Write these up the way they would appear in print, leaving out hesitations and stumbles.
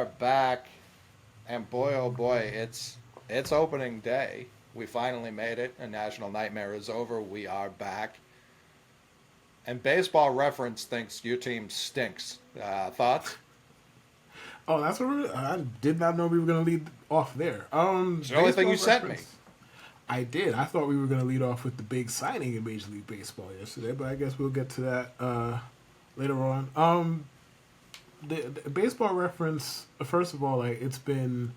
are back, and boy, oh boy, it's opening day. We finally made it. A national nightmare is over. We are back. And Baseball Reference thinks your team stinks. Thoughts? Oh, that's what I did not know we were going to lead off there. It's the only thing Baseball you sent me. reference. I did. I thought we were going to lead off with the big signing in Major League Baseball yesterday, but I guess we'll get to that later on. The baseball reference. First of all, like it's been.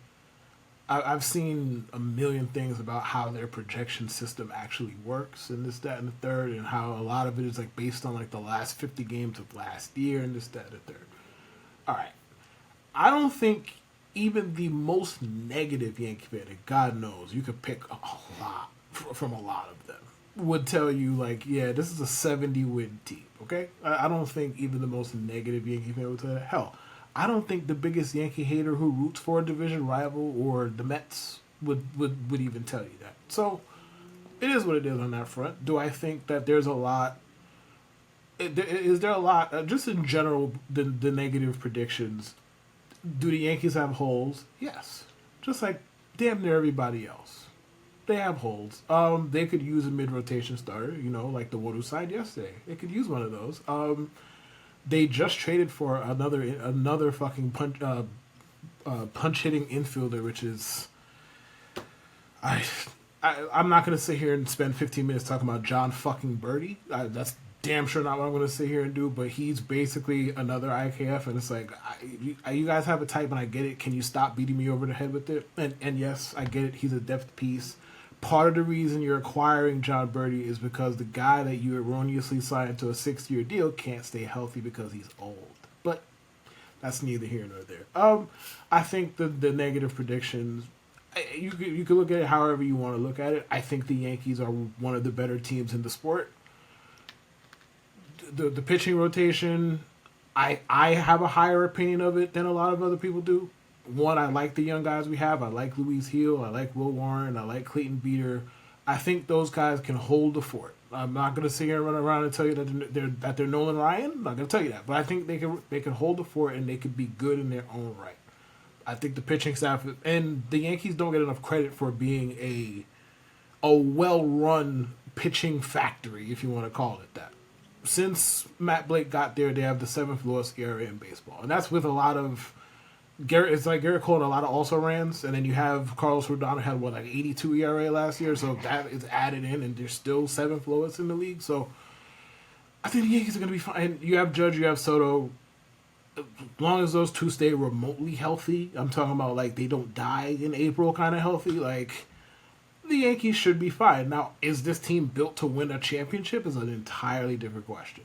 I've seen a million things about how their projection system actually works, and this, that, and the third, and how a lot of it is like based on like the last 50 games of last year, and this, that, and the third. All right, I don't think even the most negative Yankee fan, and God knows you could pick a lot from a lot of them, would tell you like, yeah, this is a 70-win team. Okay, I don't think even the most negative Yankee fan would tell you that. Hell, I don't think the biggest Yankee hater who roots for a division rival or the Mets would even tell you that. So it is what it is on that front. Do I think that there's a lot? Is there a lot? Just in general, the negative predictions. Do the Yankees have holes? Yes. Just like damn near everybody else. They have holes. They could use a mid rotation starter, like the one who signed yesterday. They could use one of those. They just traded for another fucking punch hitting infielder, which is I'm not gonna sit here and spend 15 minutes talking about John fucking Birdie. That's damn sure not what I'm gonna sit here and do. But he's basically another IKF, and it's like you guys have a type, and I get it. Can you stop beating me over the head with it? And yes, I get it. He's a depth piece. Part of the reason you're acquiring John Birdie is because the guy that you erroneously signed to a 6-year deal can't stay healthy because he's old. But that's neither here nor there. I think the negative predictions, you could look at it however you want to look at it. I think the Yankees are one of the better teams in the sport. The pitching rotation, I have a higher opinion of it than a lot of other people do. One, I like the young guys we have. I like Luis Hill. I like Will Warren. I like Clayton Beater. I think those guys can hold the fort. I'm not going to sit here and run around and tell you that they're Nolan Ryan. I'm not going to tell you that, but I think they can hold the fort and they can be good in their own right. I think the pitching staff and the Yankees don't get enough credit for being a well-run pitching factory, if you want to call it that. Since Matt Blake got there, they have the 7th lowest ERA in baseball, and that's with a lot of Garrett. It's like Garrett Cole and a lot of also rans, and then you have Carlos Rodon had 82 ERA last year, so that is added in, and they're still 7th lowest in the league. So I think the Yankees are going to be fine. And you have Judge, you have Soto. As long as those two stay remotely healthy, I'm talking about like they don't die in April, kind of healthy. Like the Yankees should be fine. Now, is this team built to win a championship? Is an entirely different question.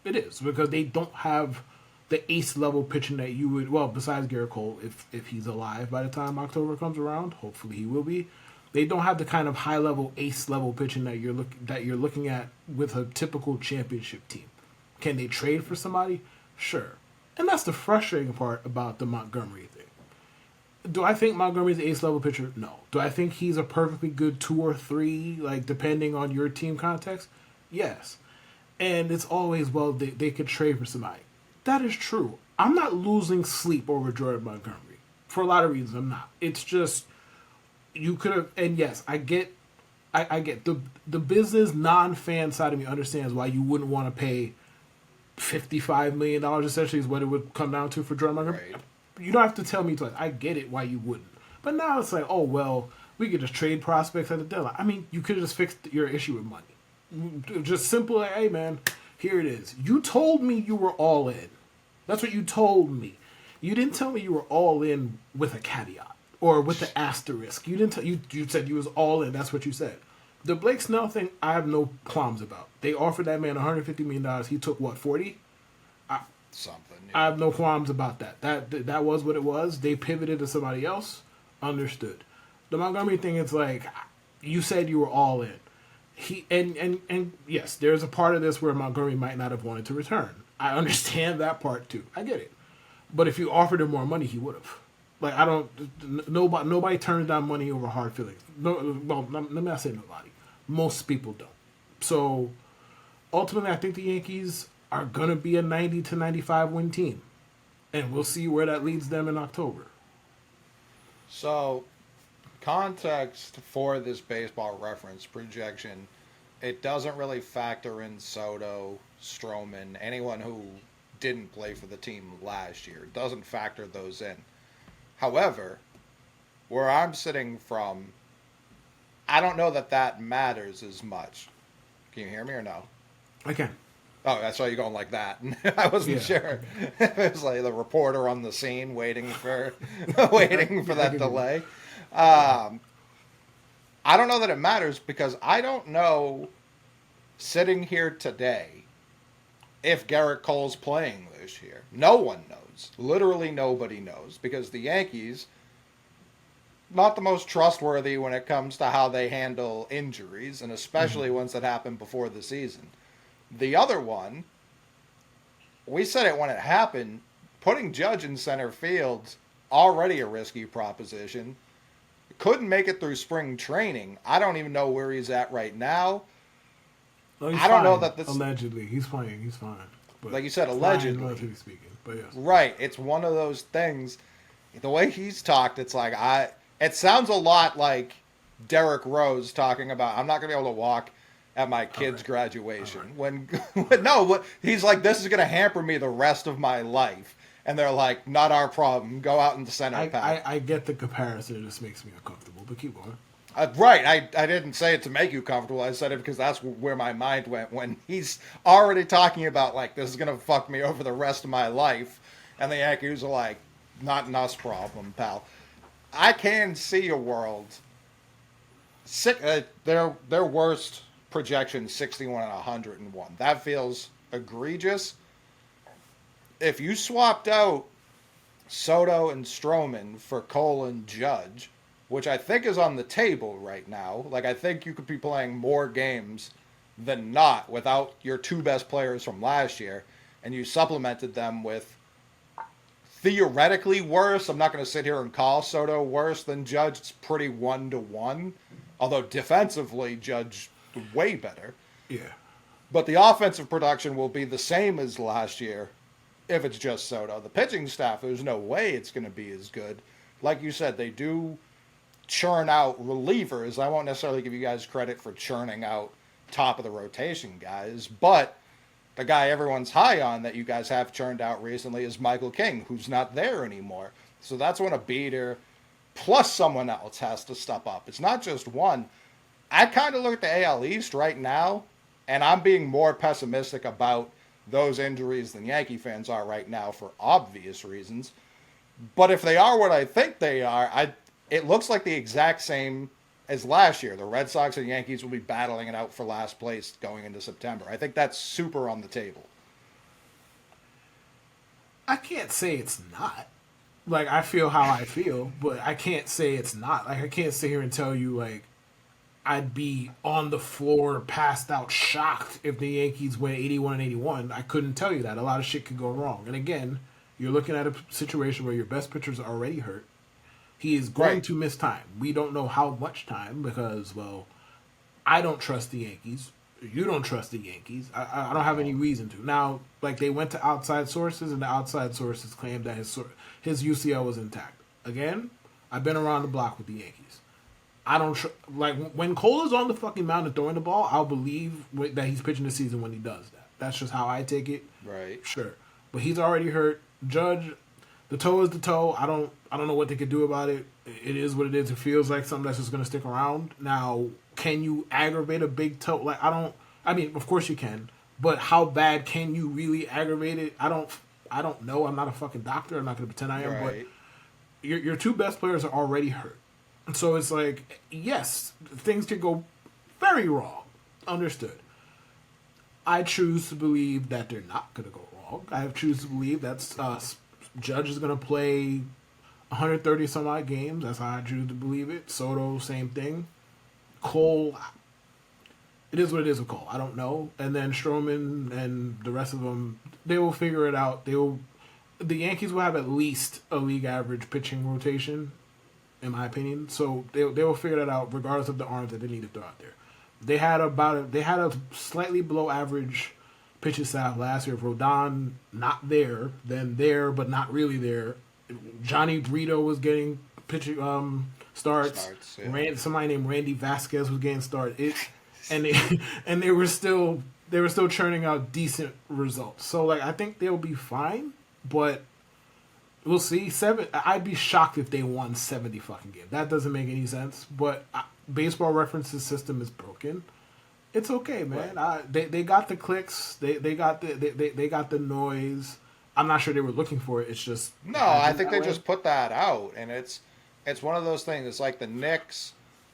It is because they don't have the ace level pitching that you would. Well, besides Garrett Cole, if he's alive by the time October comes around, hopefully he will be. They don't have the kind of high level ace level pitching that you're looking at with a typical championship team. Can they trade for somebody? Sure, and that's the frustrating part about the Montgomery thing. Do I think Montgomery's an ace level pitcher? No. Do I think he's a perfectly good 2 or 3, like depending on your team context? Yes. And it's always, well, they could trade for somebody. That is true. I'm not losing sleep over Jordan Montgomery. For a lot of reasons, I'm not. It's just, you could have, and yes, I get the business non-fan side of me understands why you wouldn't want to pay $55 million essentially is what it would come down to for Jordan Montgomery. Right. You don't have to tell me twice. I get it why you wouldn't. But now it's like, oh, well, we could just trade prospects at the deadline. I mean, you could have just fixed your issue with money. Just simple, like, hey, man, here it is. You told me you were all in. That's what you told me. You didn't tell me you were all in with a caveat or with the asterisk. You didn't. You said you was all in. That's what you said. The Blake Snell thing, I have no qualms about. They offered that man $150 million. He took what, 40? Something. Yeah. I have no qualms about that. That was what it was. They pivoted to somebody else. Understood. The Montgomery thing, it's like you said you were all in. He and yes, there's a part of this where Montgomery might not have wanted to return. I understand that part too. I get it. But if you offered him more money, he would have. Like I don't. Nobody turns down money over hard feelings. No, well, let me not say nobody. Most people don't. So ultimately, I think the Yankees are gonna be a 90 to 95 win team. And we'll see where that leads them in October. So, context for this baseball reference projection, it doesn't really factor in Soto, Stroman, anyone who didn't play for the team last year. It doesn't factor those in. However, where I'm sitting from, I don't know that that matters as much. Can you hear me or no? I can. Oh, I saw you going like that. I wasn't Yeah. sure. It was like the reporter on the scene waiting for waiting for that delay. Um, I don't know that it matters because I don't know sitting here today if Garrett Cole's playing this year. No one knows. Literally nobody knows because the Yankees not the most trustworthy when it comes to how they handle injuries and especially ones that happen before the season. The other one, we said it when it happened, putting Judge in center field's already a risky proposition. Couldn't make it through spring training. I don't even know where he's at right now. No, he's I don't know fine. that this, Allegedly, he's playing. He's fine. But like you said, fine, allegedly. relatively speaking. But yes. Right. It's one of those things. The way he's talked, it's like it sounds a lot like Derrick Rose talking about I'm not gonna be able to walk at my kid's graduation. When no, he's like, this is gonna hamper me the rest of my life. And they're like, not our problem. Go out in the center path. I get the comparison. It just makes me uncomfortable. But keep going. Right. I didn't say it to make you comfortable. I said it because that's where my mind went when he's already talking about, like, this is going to fuck me over the rest of my life. And the Yankees are like, not an us problem, pal. I can see a world. Their worst projection, 61 and 101. That feels egregious. If you swapped out Soto and Stroman for Cole and Judge, which I think is on the table right now. Like, I think you could be playing more games than not without your two best players from last year, and you supplemented them with theoretically worse. I'm not going to sit here and call Soto worse than Judge. It's pretty 1-to-1, although defensively, Judge way better. Yeah. But the offensive production will be the same as last year if it's just Soto. The pitching staff, there's no way it's going to be as good. Like you said, they do churn out relievers. I won't necessarily give you guys credit for churning out top of the rotation guys, but the guy everyone's high on that you guys have churned out recently is Michael King, who's not there anymore. So that's when a beater plus someone else has to step up. It's not just one. I kind of look at the AL East right now, and I'm being more pessimistic about those injuries than Yankee fans are right now for obvious reasons. But if they are what I think they are, it looks like the exact same as last year. The Red Sox and Yankees will be battling it out for last place going into September. I think that's super on the table. I can't say it's not. Like, I feel how I feel, but I can't say it's not. Like, I can't sit here and tell you, like, I'd be on the floor, passed out, shocked if the Yankees went 81 and 81. I couldn't tell you that. A lot of shit could go wrong. And again, you're looking at a situation where your best pitcher's already hurt. He is going to miss time. We don't know how much time because, well, I don't trust the Yankees. You don't trust the Yankees. I don't have any reason to. Now, like, they went to outside sources, and the outside sources claimed that his UCL was intact. Again, I've been around the block with the Yankees. I don't like when Cole is on the fucking mound and throwing the ball. I'll believe that he's pitching the season when he does that. That's just how I take it. Right. Sure, but he's already hurt. Judge, the toe is the toe. I don't know what they could do about it. It is what it is. It feels like something that's just going to stick around. Now, can you aggravate a big toe? Like, I mean, of course you can. But how bad can you really aggravate it? I don't know. I'm not a fucking doctor. I'm not going to pretend I am. Right. But your two best players are already hurt. So it's like, yes, things could go very wrong. Understood. I choose to believe that they're not going to go wrong. I choose to believe that Judge is going to play 130 some odd games. That's how I choose to believe it. Soto, same thing. Cole, it is what it is with Cole. I don't know. And then Stroman and the rest of them, they will figure it out. The Yankees will have at least a league average pitching rotation, in my opinion. So they will figure that out regardless of the arms that they need to throw out there. They had a slightly below average pitching staff last year. Rodon not there, then there but not really there. Johnny Brito was getting pitching starts. Yeah. Somebody named Randy Vasquez was getting started. And they and they were still churning out decent results. So like I think they'll be fine, but we'll see. I'd be shocked if they won 70 fucking games. That doesn't make any sense. But Baseball Reference's system is broken. It's okay, man. Right. They got the clicks. They got they got the noise. I'm not sure they were looking for it. It's just No, I think they just put that out, and it's one of those things. It's like the Knicks,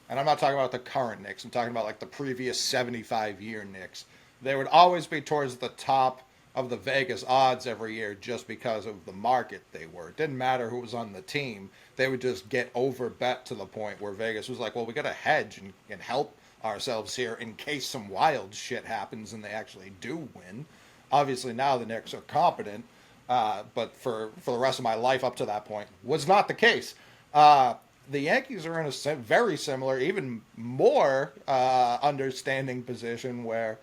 and I'm not talking about the current Knicks. I'm talking about like the previous 75-year Knicks. They would always be towards the top of the Vegas odds every year just because of the market they were. It didn't matter who was on the team. They would just get over bet to the point where Vegas was like, well, we got to hedge and help ourselves here in case some wild shit happens and they actually do win. Obviously now the Knicks are competent, but for the rest of my life up to that point was not the case. The Yankees are in a very similar, even more understanding position where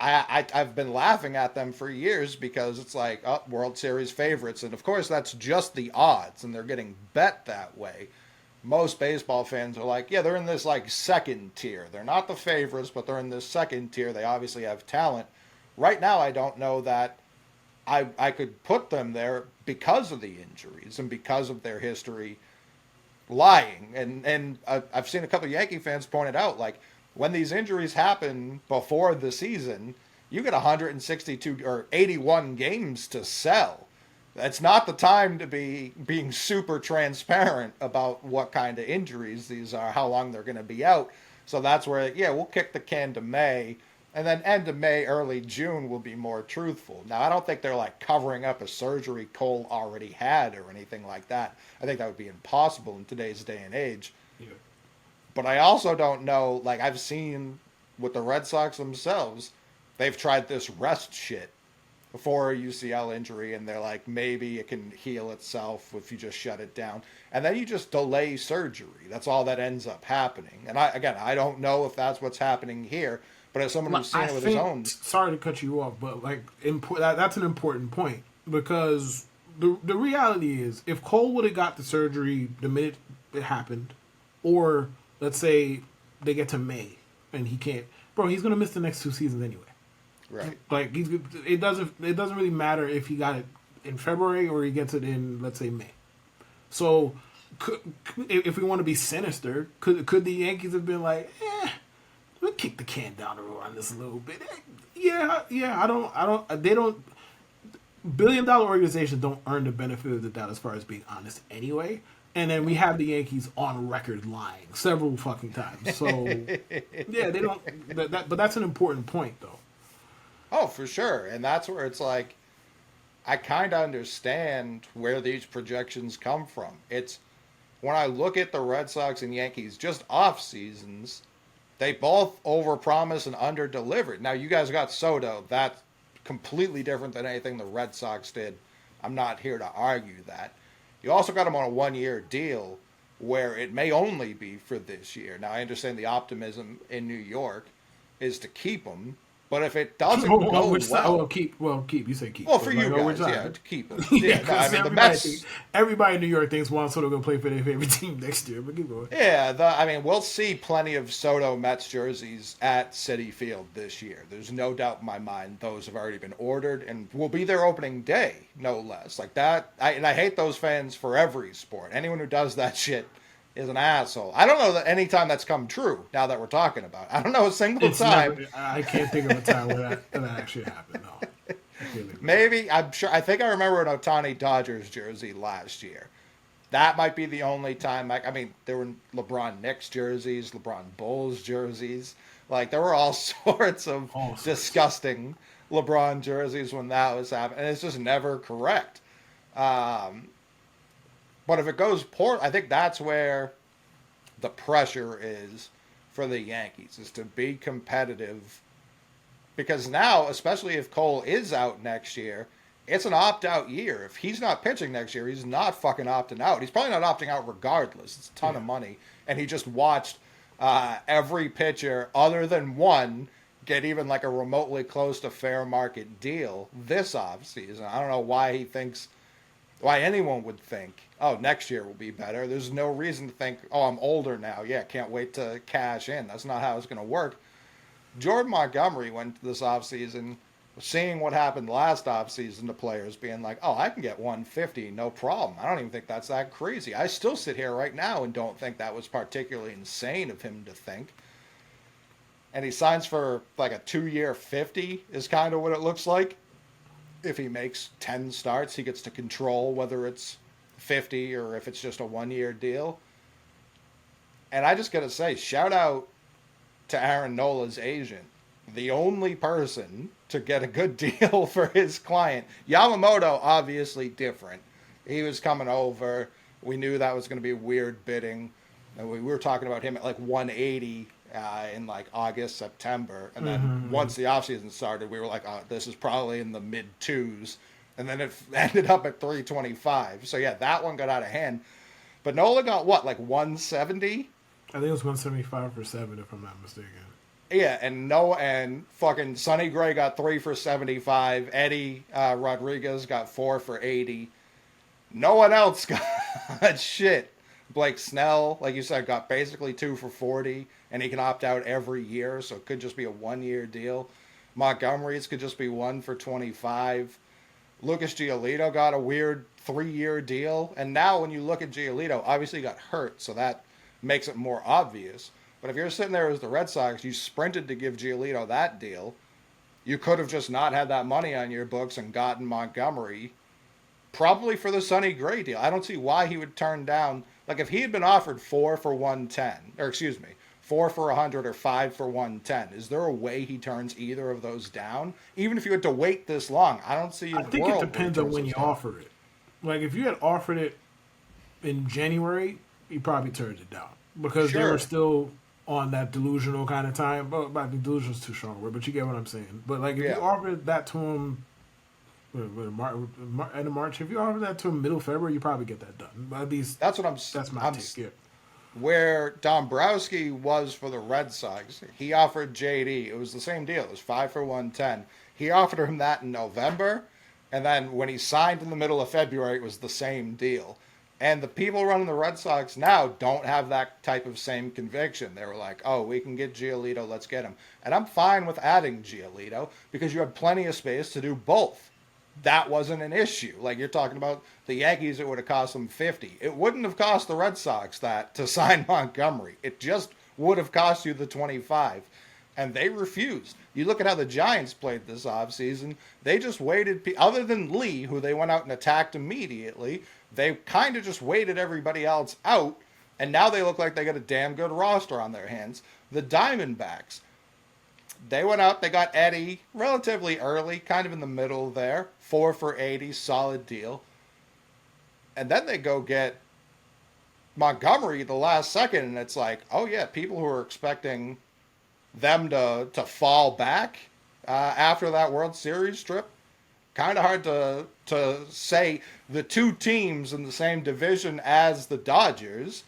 I've been laughing at them for years because it's like, oh, World Series favorites. And of course, that's just the odds, and they're getting bet that way. Most baseball fans are like, yeah, they're in this like second tier. They're not the favorites, but they're in this second tier. They obviously have talent. Right now, I don't know that I could put them there because of the injuries and because of their history lying. And I've seen a couple of Yankee fans point it out, like, when these injuries happen before the season, you get 162 or 81 games to sell. That's not the time to be being super transparent about what kind of injuries these are, how long they're going to be out. So that's where, yeah, we'll kick the can to May. And then end of May, early June will be more truthful. Now, I don't think they're like covering up a surgery Cole already had or anything like that. I think that would be impossible in today's day and age. Yeah. But I also don't know, like I've seen with the Red Sox themselves, they've tried this rest shit before a UCL injury, and they're like, maybe it can heal itself if you just shut it down. And then you just delay surgery. That's all that ends up happening. And I don't know if that's what's happening here, but as someone who's seen it with his own. Sorry to cut you off, but like that's an important point because the reality is if Cole would have got the surgery the minute it happened, or let's say they get to May and he can't, bro, he's gonna miss the next 2 seasons anyway. Right. Like it doesn't really matter if he got it in February or he gets it in, let's say, May. So if we want to be sinister, could the Yankees have been like, we'll kick the can down the road on this a little bit? Yeah. They don't. Billion-dollar organizations don't earn the benefit of the doubt as far as being honest anyway. And then we have the Yankees on record lying several fucking times. So, yeah, they don't. But that's an important point, though. Oh, for sure. And that's where it's like, I kind of understand where these projections come from. It's when I look at the Red Sox and Yankees just off seasons, they both overpromise and underdelivered. Now, you guys got Soto. That's completely different than anything the Red Sox did. I'm not here to argue that. You also got him on a 1-year deal where it may only be for this year. Now, I understand the optimism in New York is to keep him, but if it doesn't go well... keep. You say keep. Well, for you guys, yeah, to keep him. Yeah, no, I mean, the Mets... Everybody in New York thinks Juan Soto going to play for their favorite team next year, but keep going. Yeah, we'll see plenty of Soto Mets jerseys at Citi Field this year. There's no doubt in my mind those have already been ordered and will be their opening day, no less. Like that, and I hate those fans for every sport. Anyone who does that shit is an asshole. I don't know that any time that's come true, now that we're talking about it. I don't know a single time. I can't think of a time where that actually happened, no. Maybe, I think I remember an Ohtani Dodgers jersey last year. That might be the only time. There were LeBron Knicks jerseys, LeBron Bulls jerseys. Like, there were all sorts of disgusting LeBron jerseys when that was happening. And it's just never correct. But if it goes poor, I think that's where the pressure is for the Yankees, is to be competitive. Because now, especially if Cole is out next year, it's an opt-out year. If he's not pitching next year, he's not fucking opting out. He's probably not opting out regardless. It's a ton of money. And he just watched every pitcher other than one get even like a remotely close to fair market deal this offseason. I don't know why he thinks, why anyone would think, oh, next year will be better. There's no reason to think, oh, I'm older now. Yeah, can't wait to cash in. That's not how it's going to work. Jordan Montgomery went to this offseason seeing what happened last offseason to players being like, oh, I can get 150, no problem. I don't even think that's that crazy. I still sit here right now and don't think that was particularly insane of him to think. And he signs for like a 2-year 50 is kind of what it looks like. If he makes 10 starts, he gets to control whether it's 50 or if it's just a 1-year deal. And I just got to say, shout out to Aaron Nola's agent, the only person to get a good deal for his client. Yamamoto, obviously different. He was coming over. We knew that was going to be weird bidding. And we were talking about him at like 180 in like August, September. And then once the offseason started, we were like, oh, this is probably in the mid twos. And then it ended up at 325. So yeah, that one got out of hand. But Nola got what, like 170? I think it was 175 for 7, if I'm not mistaken. Yeah, and fucking Sonny Gray got 3 for 75. Eddie Rodriguez got 4 for 80. No one else got shit. Blake Snell, like you said, got basically 2 for 40, and he can opt out every year, so it could just be a 1-year deal. Montgomery's could just be 1 for 25. Lucas Giolito got a weird 3-year deal, and now when you look at Giolito, obviously he got hurt, so that makes it more obvious. But if you're sitting there as the Red Sox, you sprinted to give Giolito that deal. You could have just not had that money on your books and gotten Montgomery, probably for the Sonny Gray deal. I don't see why he would turn down. Like if he had been offered 4 for 110, or excuse me, 4 for 100 or 5 for 110, is there a way he turns either of those down? Even if you had to wait this long, I don't see. I think it depends on when you offer it. Like if you had offered it in January, he probably turned it down because they were still on that delusional kind of time. But delusional is too strong a word, but you get what I'm saying. But like if you offered that to him end of March, if you offered that to him middle February, you probably get that done. At least that's my take. Yeah. Where Dombrowski was for the Red Sox, he offered JD. It was the same deal. It was 5 for 110. He offered him that in November, and then when he signed in the middle of February, it was the same deal. And the people running the Red Sox now don't have that type of same conviction. They were like, oh, we can get Giolito, let's get him. And I'm fine with adding Giolito because you have plenty of space to do both. That wasn't an issue. Like you're talking about the Yankees, it would have cost them 50. It wouldn't have cost the Red Sox that to sign Montgomery. It just would have cost you the 25. And they refused. You look at how the Giants played this offseason. They just waited. Other than Lee, who they went out and attacked immediately, they kind of just waited everybody else out. And now they look like they got a damn good roster on their hands. The Diamondbacks, they went out, they got Eddie relatively early, kind of in the middle there. 4 for 80, solid deal. And then they go get Montgomery the last second, and it's like, oh yeah, people who are expecting them to fall back after that World Series trip, kind of hard to say. The two teams in the same division as the Dodgers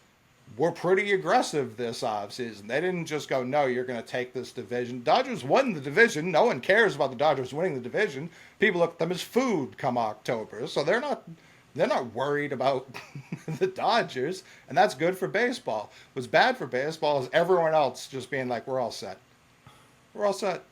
were pretty aggressive this offseason. They didn't just go, no, you're going to take this division. Dodgers won the division. No one cares about the Dodgers winning the division. People look at them as food come October. So they're not worried about the Dodgers, and that's good for baseball. What's bad for baseball is everyone else just being like, we're all set. We're all set.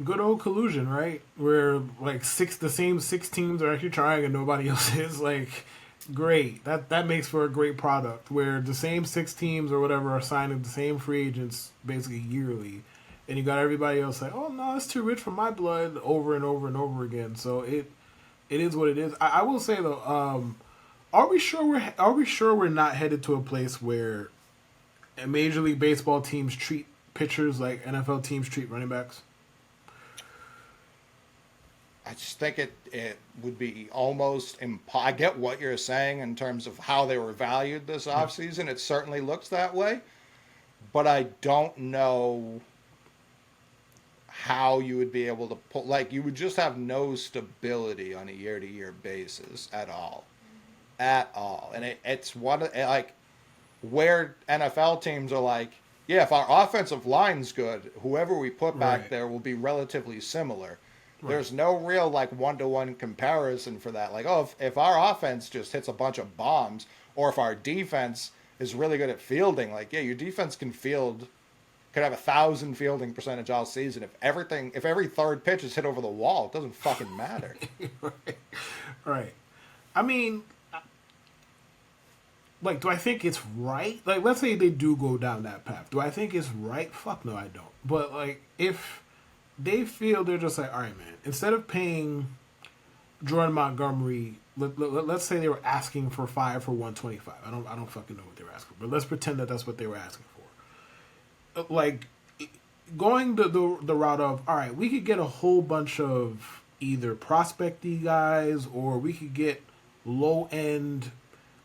Good old collusion, right? Where like the same six teams are actually trying and nobody else is. Like, great. That makes for a great product where the same 6 teams or whatever are signing the same free agents basically yearly. And you got everybody else like, oh no, it's too rich for my blood over and over and over again. So it is what it is. I will say though, are we sure we're not headed to a place where Major League Baseball teams treat pitchers like NFL teams treat running backs? I just think it would be almost I get what you're saying in terms of how they were valued this offseason. It certainly looks that way. But I don't know how you would be able to put, like, you would just have no stability on a year-to-year basis at all. At all. And it's what, like, where NFL teams are like, Yeah, if our offensive line's good, whoever we put back Right. there will be relatively similar. Right. There's no real like one-to-one comparison for that. Like, oh, if our offense just hits a bunch of bombs, or if our defense is really good at fielding, like, yeah, your defense can field, could have 1,000 fielding percentage all season. If every third pitch is hit over the wall, it doesn't fucking matter. Right. I mean, like, do I think it's right? Like, let's say they do go down that path. Do I think it's right? Fuck no, I don't. But like, if they feel they're just like, all right, man, instead of paying Jordan Montgomery, let's say they were asking for 5 for 125. I don't fucking know what they were asking for, but let's pretend that that's what they were asking for. Like, going the route of, all right, we could get a whole bunch of either prospecty guys, or we could get low end,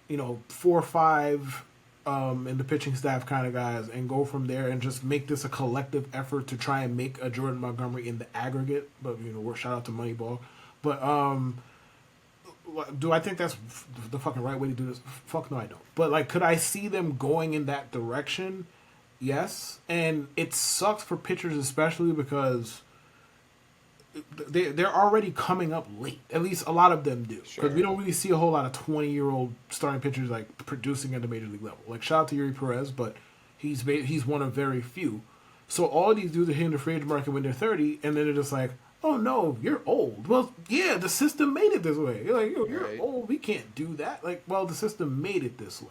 4 or 5 in the pitching staff kind of guys, and go from there and just make this a collective effort to try and make a Jordan Montgomery in the aggregate. But shout out to Moneyball. But do I think that's the fucking right way to do this? Fuck no, I don't. But like, could I see them going in that direction? Yes, and it sucks for pitchers, especially because they're already coming up late. At least a lot of them do, because we Sure. don't really see a whole lot of 20-year-old starting pitchers like producing at the major league level. Like, shout out to Yuri Perez, but he's one of very few. So all these dudes are hitting the free agent market when they're 30, and then they're just like, oh no, you're old. Well, yeah, the system made it this way. You're like, yo, you're Right. old. We can't do that. Like, well, the system made it this way,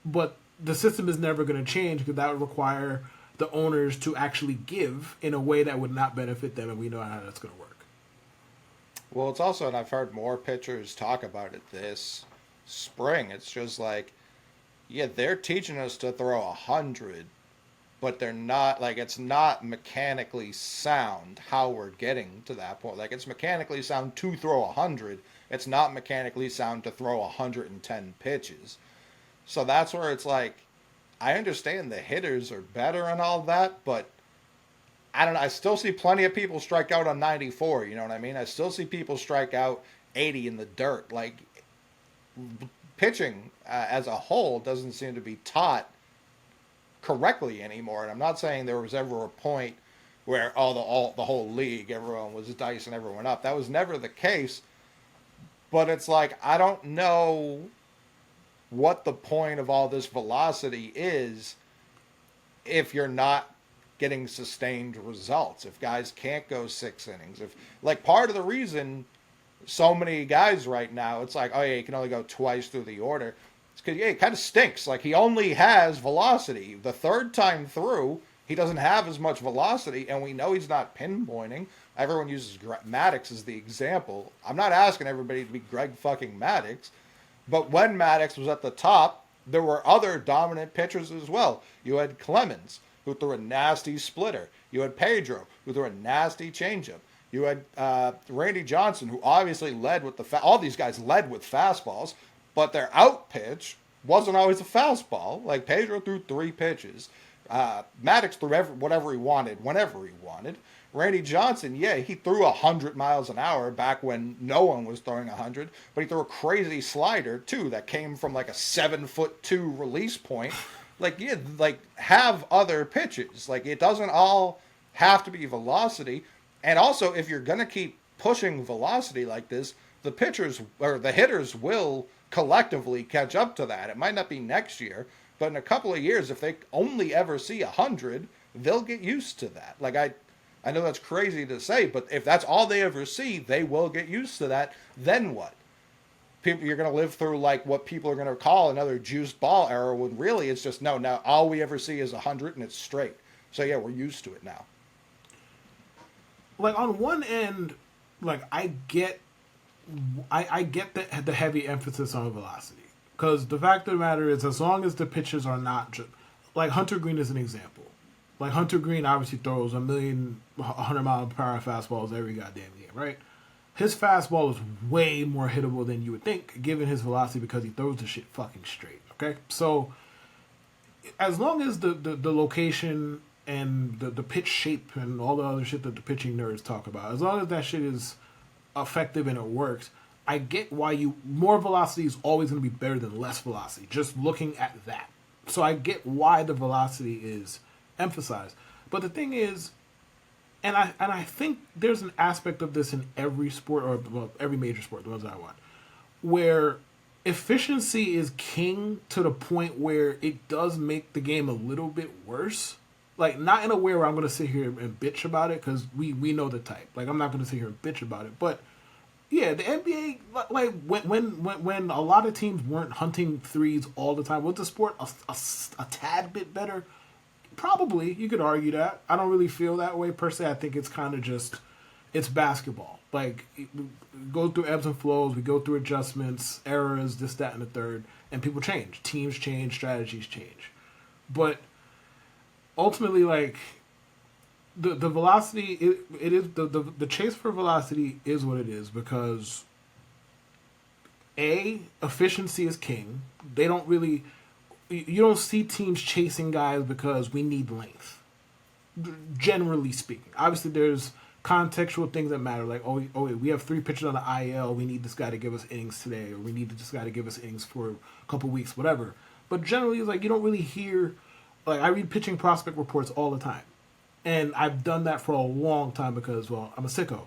but the system is never going to change, because that would require the owners to actually give in a way that would not benefit them, and we know how that's going to work. Well, it's also, and I've heard more pitchers talk about it this spring. It's just like, yeah, they're teaching us to throw 100, but they're not, like, it's not mechanically sound how we're getting to that point. Like, it's mechanically sound to throw 100. It's not mechanically sound to throw 110 pitches. So that's where it's like, I understand the hitters are better and all that, but I don't know. I still see plenty of people strike out on 94. You know what I mean? I still see people strike out 80 in the dirt. Like, pitching as a whole doesn't seem to be taught correctly anymore. And I'm not saying there was ever a point where the whole league, everyone was dicing everyone up. That was never the case. But it's like, I don't know what the point of all this velocity is if you're not getting sustained results. If guys can't go 6 innings, if, like, part of the reason so many guys right now, it's like, oh yeah, you can only go twice through the order. It's because, yeah, it kind of stinks. Like, he only has velocity. The third time through, he doesn't have as much velocity, and we know he's not pinpointing. Everyone uses Maddox as the example. I'm not asking everybody to be Greg fucking Maddox, but when Maddox was at the top, there were other dominant pitchers as well. You had Clemens, who threw a nasty splitter. You had Pedro, who threw a nasty changeup. You had Randy Johnson, who obviously led with all these guys led with fastballs, but their out pitch wasn't always a fastball. Like, Pedro threw 3 pitches. Maddox threw whatever he wanted, whenever he wanted. Randy Johnson, yeah, he threw 100 miles an hour back when no one was throwing 100, but he threw a crazy slider too that came from like a 7'2" release point. Like, yeah, like, have other pitches. Like, it doesn't all have to be velocity. And also, if you're gonna keep pushing velocity like this, the pitchers or the hitters will collectively catch up to that. It might not be next year, but in a couple of years, if they only ever see 100, they'll get used to that. Like, I know that's crazy to say, but if that's all they ever see, they will get used to that. Then what? People, you're going to live through like what people are going to call another juiced ball era, when really it's just no. Now all we ever see is 100, and it's straight. So yeah, we're used to it now. Like, on one end, like, I get the heavy emphasis on velocity, because the fact of the matter is, as long as the pitches are not like Hunter Green is an example. Like, Hunter Green obviously throws 100-mile-per-hour fastballs every goddamn game, right? His fastball is way more hittable than you would think, given his velocity, because he throws the shit fucking straight. Okay, so as long as the location and the pitch shape and all the other shit that the pitching nerds talk about, as long as that shit is effective and it works, I get why more velocity is always going to be better than less velocity. Just looking at that, so I get why the velocity is emphasize. But the thing is, and I think there's an aspect of this in every sport, or well, every major sport, the ones I watch, where efficiency is king to the point where it does make the game a little bit worse. Like, not in a way where I'm going to sit here and bitch about it, because we know the type. Like, I'm not going to sit here and bitch about it. But yeah, the NBA, like when a lot of teams weren't hunting threes all the time, was the sport a tad bit better? Probably, you could argue that. I don't really feel that way per se. I think it's kind of just, it's basketball. Like, we go through ebbs and flows, we go through adjustments, errors, this, that, and the third, and people change. Teams change, strategies change. But ultimately, like, the velocity, it is the chase for velocity is what it is, because efficiency is king. They don't really, you don't see teams chasing guys because we need length, generally speaking. Obviously, there's contextual things that matter, like, we have 3 pitchers on the IL, we need this guy to give us innings today, or we need this guy to give us innings for a couple weeks, whatever. But generally, it's like, you don't really hear, like, I read pitching prospect reports all the time, and I've done that for a long time because, well, I'm a sicko.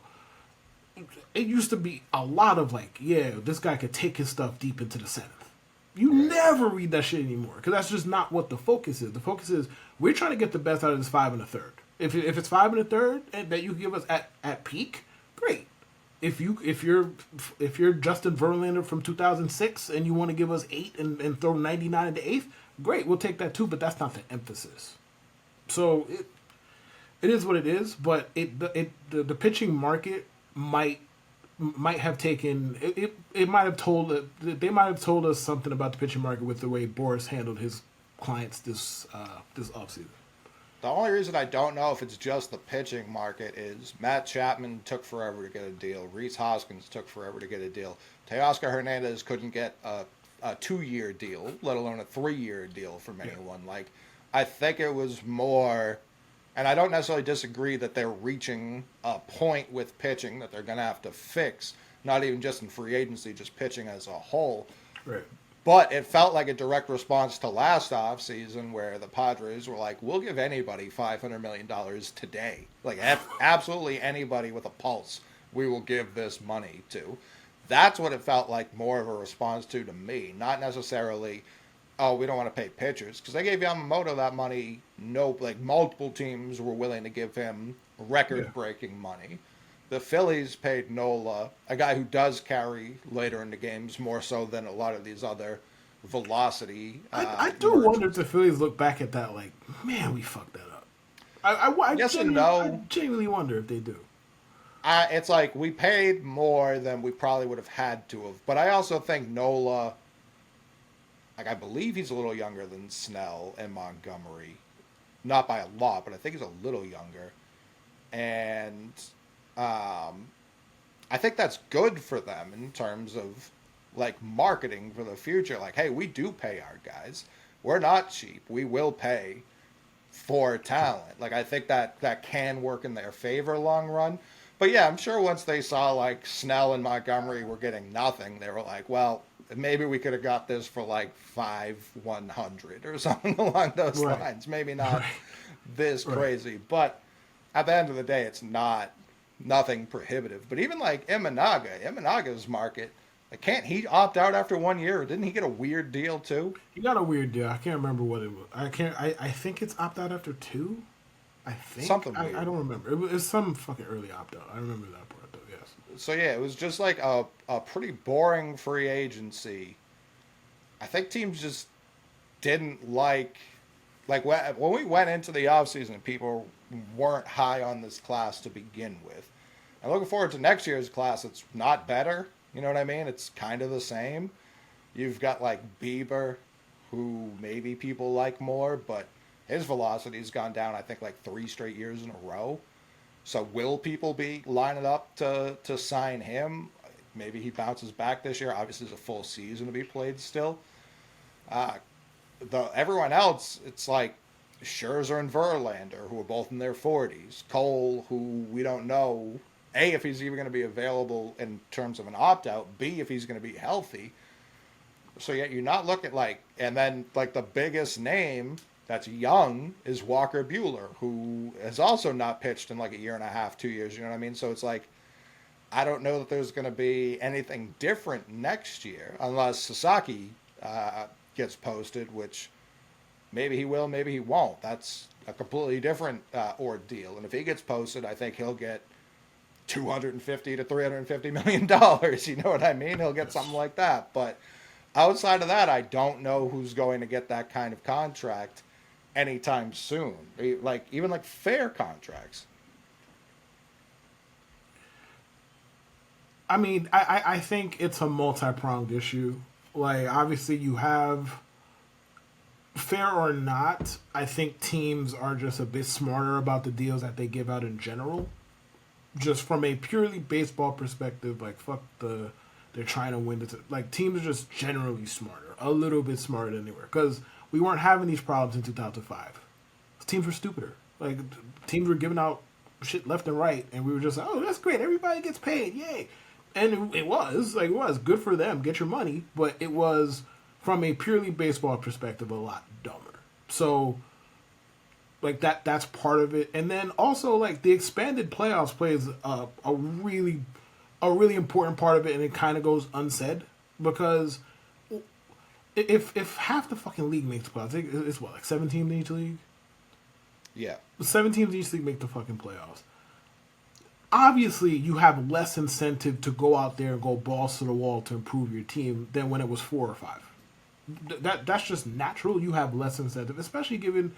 It used to be a lot of, like, yeah, this guy could take his stuff deep into the 7th. You never read that shit anymore, because that's just not what the focus is. The focus is, we're trying to get the best out of this 5 1/3. If it's 5 1/3 and that you give us at peak, great. If you're Justin Verlander from 2006 and you want to give us 8 and throw 99 in the 8th, great, we'll take that too. But that's not the emphasis. So it is what it is. But the pitching market might have taken it might have told, they might have told us something about the pitching market with the way Boris handled his clients this offseason. The only reason I don't know if it's just the pitching market is Matt Chapman took forever to get a deal. Rhys Hoskins took forever to get a deal. Teoscar Hernandez couldn't get a 2-year deal, let alone a 3-year deal from anyone. Like, I think it was more, and I don't necessarily disagree that they're reaching a point with pitching that they're going to have to fix, not even just in free agency, just pitching as a whole. Right. But it felt like a direct response to last offseason where the Padres were like, we'll give anybody $500 million today. Like, absolutely anybody with a pulse, we will give this money to. That's what it felt like more of a response to me. Not necessarily, oh, we don't want to pay pitchers. Because they gave Yamamoto that money. Multiple teams were willing to give him record-breaking money. The Phillies paid Nola, a guy who does carry later in the games more so than a lot of these other velocity. I do wonder if the Phillies look back at that like, man, we fucked that up. I yes and no. I genuinely wonder if they do. It's like we paid more than we probably would have had to have. But I also think Nola, like, I believe he's a little younger than Snell and Montgomery. Not by a lot, but I think he's a little younger. And I think that's good for them in terms of, like, marketing for the future. Like, hey, we do pay our guys. We're not cheap. We will pay for talent. Like, I think that can work in their favor long run. But yeah, I'm sure once they saw, like, Snell and Montgomery were getting nothing, they were like, well, maybe we could have got this for like 5/100 or something along those lines. Maybe not this crazy. But at the end of the day, it's nothing prohibitive. But even like Imanaga's market, like, can't he opt out after 1 year? Or didn't he get a weird deal too? He got a weird deal. I can't remember what it was. I think it's opt out after 2. I think something weird. I don't remember. It was some fucking early opt out. I remember that part though. Yes. So yeah, it was just like a pretty boring free agency. I think teams just didn't like when we went into the offseason, people weren't high on this class to begin with. I'm looking forward to next year's class. It's not better. You know what I mean? It's kind of the same. You've got like Bieber, who maybe people like more, but his velocity's gone down, I think, like 3 straight years in a row. So will people be lining up to sign him? Maybe he bounces back this year. Obviously, there's a full season to be played still. Everyone else, it's like Scherzer and Verlander, who are both in their 40s. Cole, who we don't know, A, if he's even going to be available in terms of an opt-out, B, if he's going to be healthy. So yet you're not looking like, and then like the biggest name that's young is Walker Bueller, who has also not pitched in like a year and a half, 2 years. You know what I mean? So it's like I don't know that there's going to be anything different next year unless Sasaki gets posted, which maybe he will, maybe he won't. That's a completely different ordeal. And if he gets posted, I think he'll get 250 to 350 million dollars. You know what I mean? He'll get something Yes. like that. But outside of that, I don't know who's going to get that kind of contract anytime soon. Like even like fair contracts. I mean, I think it's a multi pronged issue. Like, obviously, you have fair or not. I think teams are just a bit smarter about the deals that they give out in general. Just from a purely baseball perspective, like, fuck the. They're trying to win. Like, teams are just generally smarter. A little bit smarter than they were. Because we weren't having these problems in 2005. Teams were stupider. Like, teams were giving out shit left and right, and we were just like, oh, that's great. Everybody gets paid. Yay. And it was good for them. Get your money. But it was, from a purely baseball perspective, a lot dumber. So, like, that's part of it. And then also, like, the expanded playoffs plays a really important part of it, and it kind of goes unsaid because if half the fucking league makes the playoffs, it's what, like 7 teams in each league. Yeah. 7 teams in each league make the fucking playoffs. Obviously, you have less incentive to go out there and go balls to the wall to improve your team than when it was 4 or 5. That's just natural. You have less incentive, especially given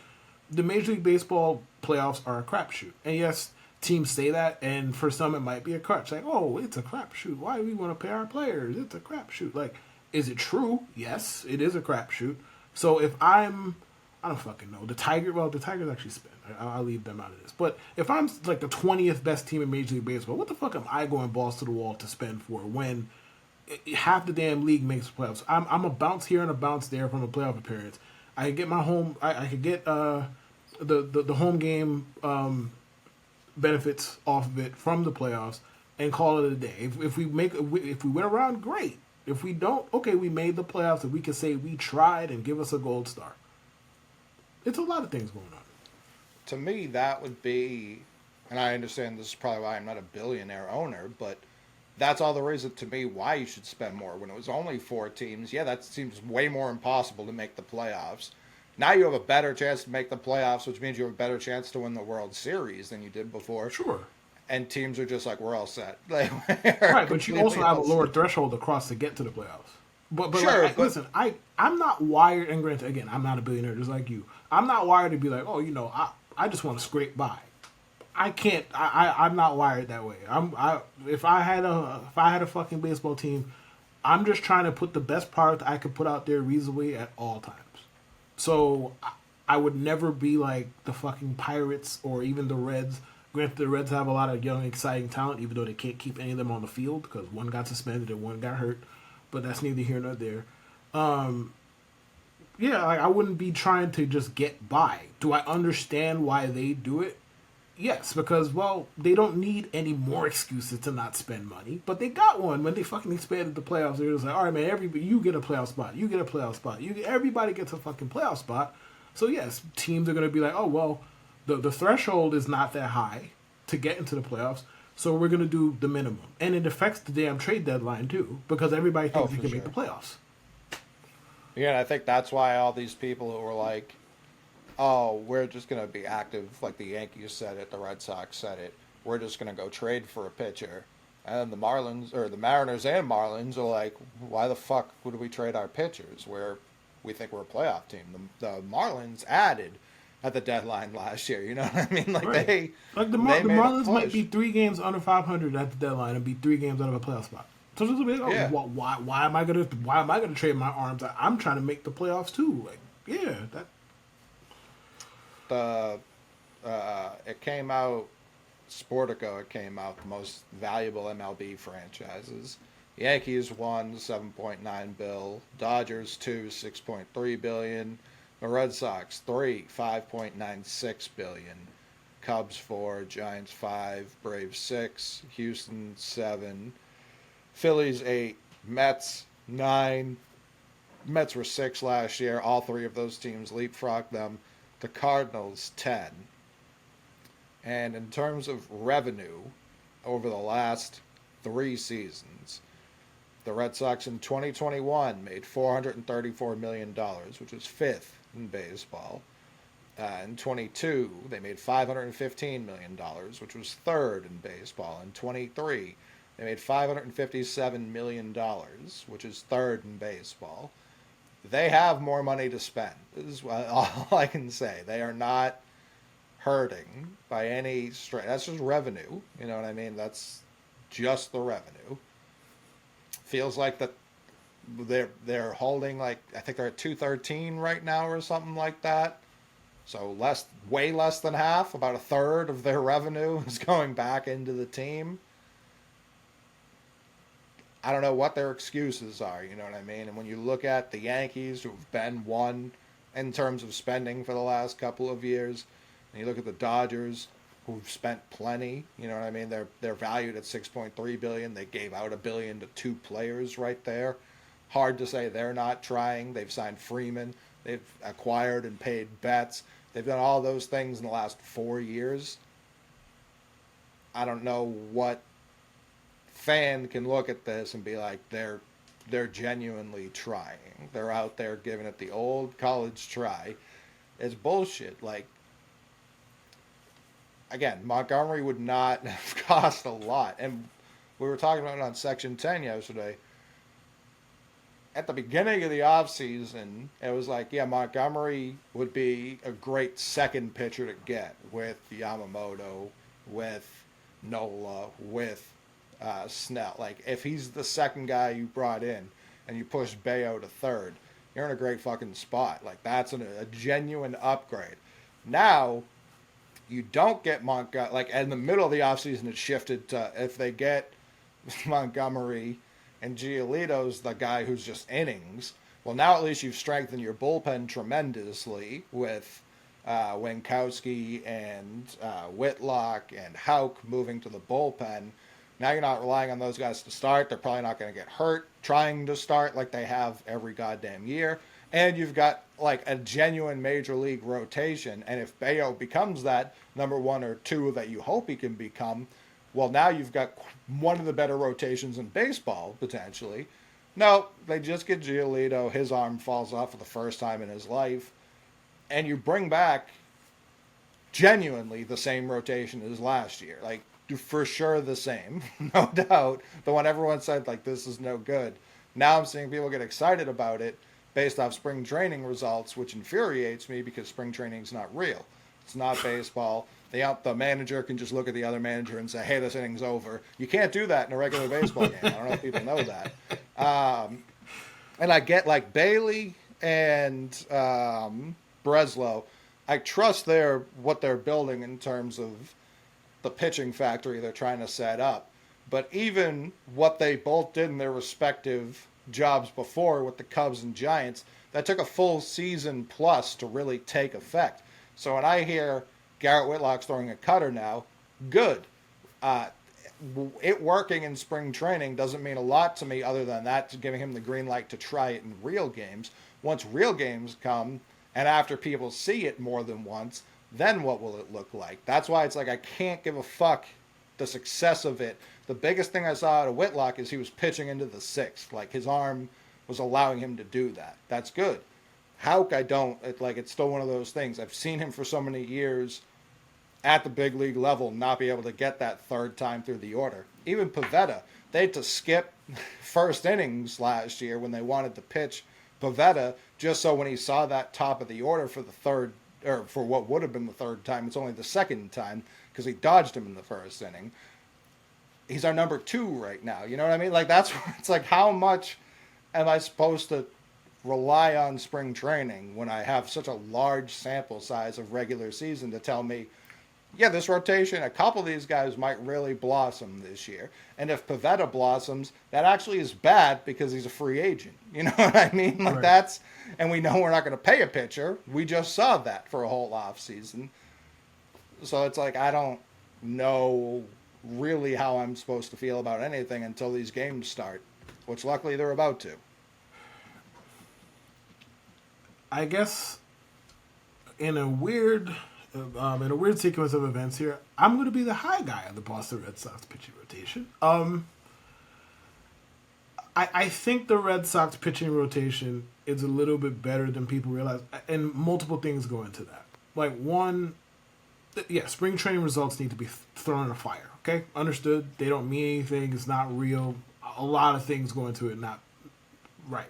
the Major League Baseball playoffs are a crapshoot. And yes, teams say that, and for some it might be a crutch. Like, oh, it's a crapshoot. Why do we want to pay our players? It's a crapshoot. Like, is it true? Yes, it is a crapshoot. So if I don't fucking know. The Tigers actually spin. I'll leave them out of this. But if I'm like the 20th best team in Major League Baseball, what the fuck am I going balls to the wall to spend for when half the damn league makes the playoffs? I'm a bounce here and a bounce there from a playoff appearance. I could get my home. I could get the home game benefits off of it from the playoffs and call it a day. If we win around, great. If we don't, okay, we made the playoffs and we can say we tried and give us a gold star. It's a lot of things going on. To me, that would be, and I understand this is probably why I'm not a billionaire owner, but that's all the reason to me why you should spend more. When it was only 4 teams, yeah, that seems way more impossible to make the playoffs. Now you have a better chance to make the playoffs, which means you have a better chance to win the World Series than you did before. Sure. And teams are just like, we're all set. Like, Right, but you also have a all lower set. threshold across to get to the playoffs. But like, Sure, but listen, I'm not wired, and granted, again, I'm not a billionaire just like you. I'm not wired to be like, oh, I just want to scrape by. I can't. I'm not wired that way. If I had a fucking baseball team, I'm just trying to put the best product I could put out there reasonably at all times. So I would never be like the fucking Pirates or even the Reds. Granted, the Reds have a lot of young, exciting talent, even though they can't keep any of them on the field because one got suspended and one got hurt. But that's neither here nor there. Yeah, like I wouldn't be trying to just get by. Do I understand why they do it? Yes, because well, they don't need any more excuses to not spend money. But they got one when they fucking expanded the playoffs. They were just like, all right, man, everybody, you get a playoff spot. You get a playoff spot. Everybody gets a fucking playoff spot. So yes, teams are gonna be like, oh well, the threshold is not that high to get into the playoffs. So we're gonna do the minimum, and it affects the damn trade deadline too, because everybody oh, thinks they for can make sure. the playoffs. Yeah, and I think that's why all these people who were like, oh, we're just going to be active, like the Yankees said it, the Red Sox said it. We're just going to go trade for a pitcher. And the Marlins, or the Mariners and Marlins are like, why the fuck would we trade our pitchers where we think we're a playoff team? The Marlins added at the deadline last year. You know what I mean? Like Right. Like they the made a Marlins might push. be 3 games under 500 at the deadline and be 3 games out of a playoff spot. So just be like, oh, Yeah. why am I gonna trade my arms? I'm trying to make the playoffs too. Like, yeah, that The it came out Sportico. It came out the most valuable MLB franchises. Yankees won 7.9 bill. Dodgers 2 6.3 billion. The Red Sox 3 5.96 billion. Cubs 4, Giants 5, Braves 6, Houston 7, Phillies 8, Mets 9. Mets were 6 last year. All three of those teams leapfrogged them. the Cardinals 10. And in terms of revenue over the last 3 seasons, the Red Sox in 2021 made $434 million, which was fifth in baseball. In 22, they made $515 million, which was third in baseball. In 23, they made $557 million, which is third in baseball. They have more money to spend. This is all I can say. They are not hurting by any stretch. That's just revenue. You know what I mean? That's just the revenue. Feels like that they're holding, like, I think they're at 213 right now or something like that. So way less than half, about a third of their revenue is going back into the team. I don't know what their excuses are, you know what I mean? And when you look at the Yankees, who've been one in terms of spending for the last couple of years, and you look at the Dodgers, who've spent plenty, you know what I mean? They're valued at 6.3 billion. They gave out $1 billion to 2 players right there. Hard to say they're not trying. They've signed Freeman. They've acquired and paid Betts. They've done all those things in the last 4 years. I don't know what fan can look at this and be like, they're genuinely trying. They're out there giving it the old college try. It's bullshit. Like, again, Montgomery would not have cost a lot. And we were talking about it on Section 10 yesterday. At the beginning of the offseason, it was like, yeah, Montgomery would be a great second pitcher to get with Yamamoto, with Nola, with Snell. Like, if he's the second guy you brought in and you push Bayo to third, you're in a great fucking spot. Like, that's a genuine upgrade. Now, you don't get Montgomery. Like, in the middle of the offseason, it shifted to if they get Montgomery and Giolito's the guy who's just innings. Well, now at least you've strengthened your bullpen tremendously with Winkowski and Whitlock and Houck moving to the bullpen. Now you're not relying on those guys to start. They're probably not going to get hurt trying to start like they have every goddamn year. And you've got like a genuine major league rotation. And if Bayo becomes that number 1 or 2 that you hope he can become, well, now you've got one of the better rotations in baseball, potentially. No, they just get Giolito. His arm falls off for the first time in his life. And you bring back genuinely the same rotation as last year. Like, for sure the same, no doubt. The one everyone said, like, this is no good. Now I'm seeing people get excited about it based off spring training results, which infuriates me because spring training is not real. It's not baseball. The manager can just look at the other manager and say, hey, this inning's over. You can't do that in a regular baseball game. I don't know if people know that. And I get, like, Bailey and Breslow. I trust what they're building in terms of the pitching factory they're trying to set up. But even what they both did in their respective jobs before with the Cubs and Giants, that took a full season plus to really take effect. So when I hear Garrett Whitlock's throwing a cutter now, good. It working in spring training doesn't mean a lot to me other than that, to giving him the green light to try it in real games. Once real games come, and after people see it more than once, then what will it look like? That's why it's like I can't give a fuck the success of it. The biggest thing I saw out of Whitlock is he was pitching into the sixth. Like, his arm was allowing him to do that. That's good. Houck, I don't. It's still one of those things. I've seen him for so many years at the big league level not be able to get that third time through the order. Even Pivetta, they had to skip first innings last year when they wanted to pitch Pivetta just so when he saw that top of the order for the third, or for what would have been the third time, it's only the second time because he dodged him in the first inning. He's our number 2 right now. You know what I mean? Like, that's where it's like, how much am I supposed to rely on spring training when I have such a large sample size of regular season to tell me, yeah, this rotation, a couple of these guys might really blossom this year. And if Pivetta blossoms, that actually is bad because he's a free agent. You know what I mean? Like, right. And we know we're not going to pay a pitcher. We just saw that for a whole off season. So it's like, I don't know really how I'm supposed to feel about anything until these games start, which luckily they're about to. I guess in a weird sequence of events here, I'm going to be the high guy of the Boston Red Sox pitching rotation. I think the Red Sox pitching rotation is a little bit better than people realize, and multiple things go into that. Like, one, yeah, spring training results need to be thrown in a fire. Okay, understood. They don't mean anything. It's not real. A lot of things go into it. Not right.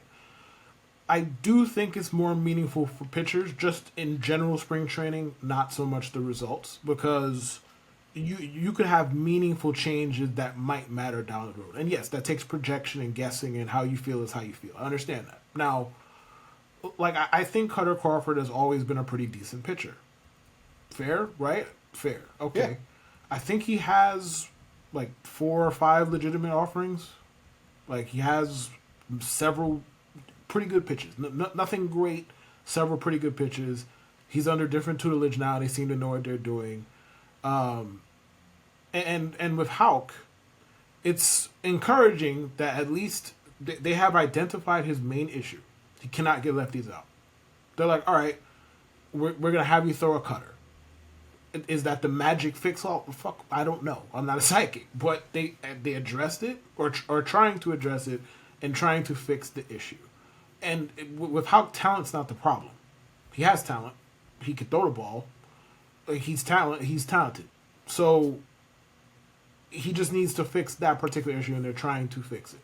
I do think it's more meaningful for pitchers, just in general spring training, not so much the results, because you could have meaningful changes that might matter down the road. And yes, that takes projection and guessing, and how you feel is how you feel. I understand that. Now, like, I think Cutter Crawford has always been a pretty decent pitcher. Fair, right? Fair. Okay. Yeah. I think he has like 4 or 5 legitimate offerings. Like, he has several pretty good pitches. Nothing great, several pretty good pitches. He's under different tutelage now. They seem to know what they're doing. And with Houck, it's encouraging that at least they have identified his main issue. He cannot get lefties out. They're like, all right, we're going to have you throw a cutter. Is that the magic fix all? Fuck, I don't know. I'm not a psychic. But they addressed it, or trying to address it, and trying to fix the issue. And with Houck, talent's not the problem. He has talent. He can throw the ball. Like, he's talented. So he just needs to fix that particular issue, and they're trying to fix it.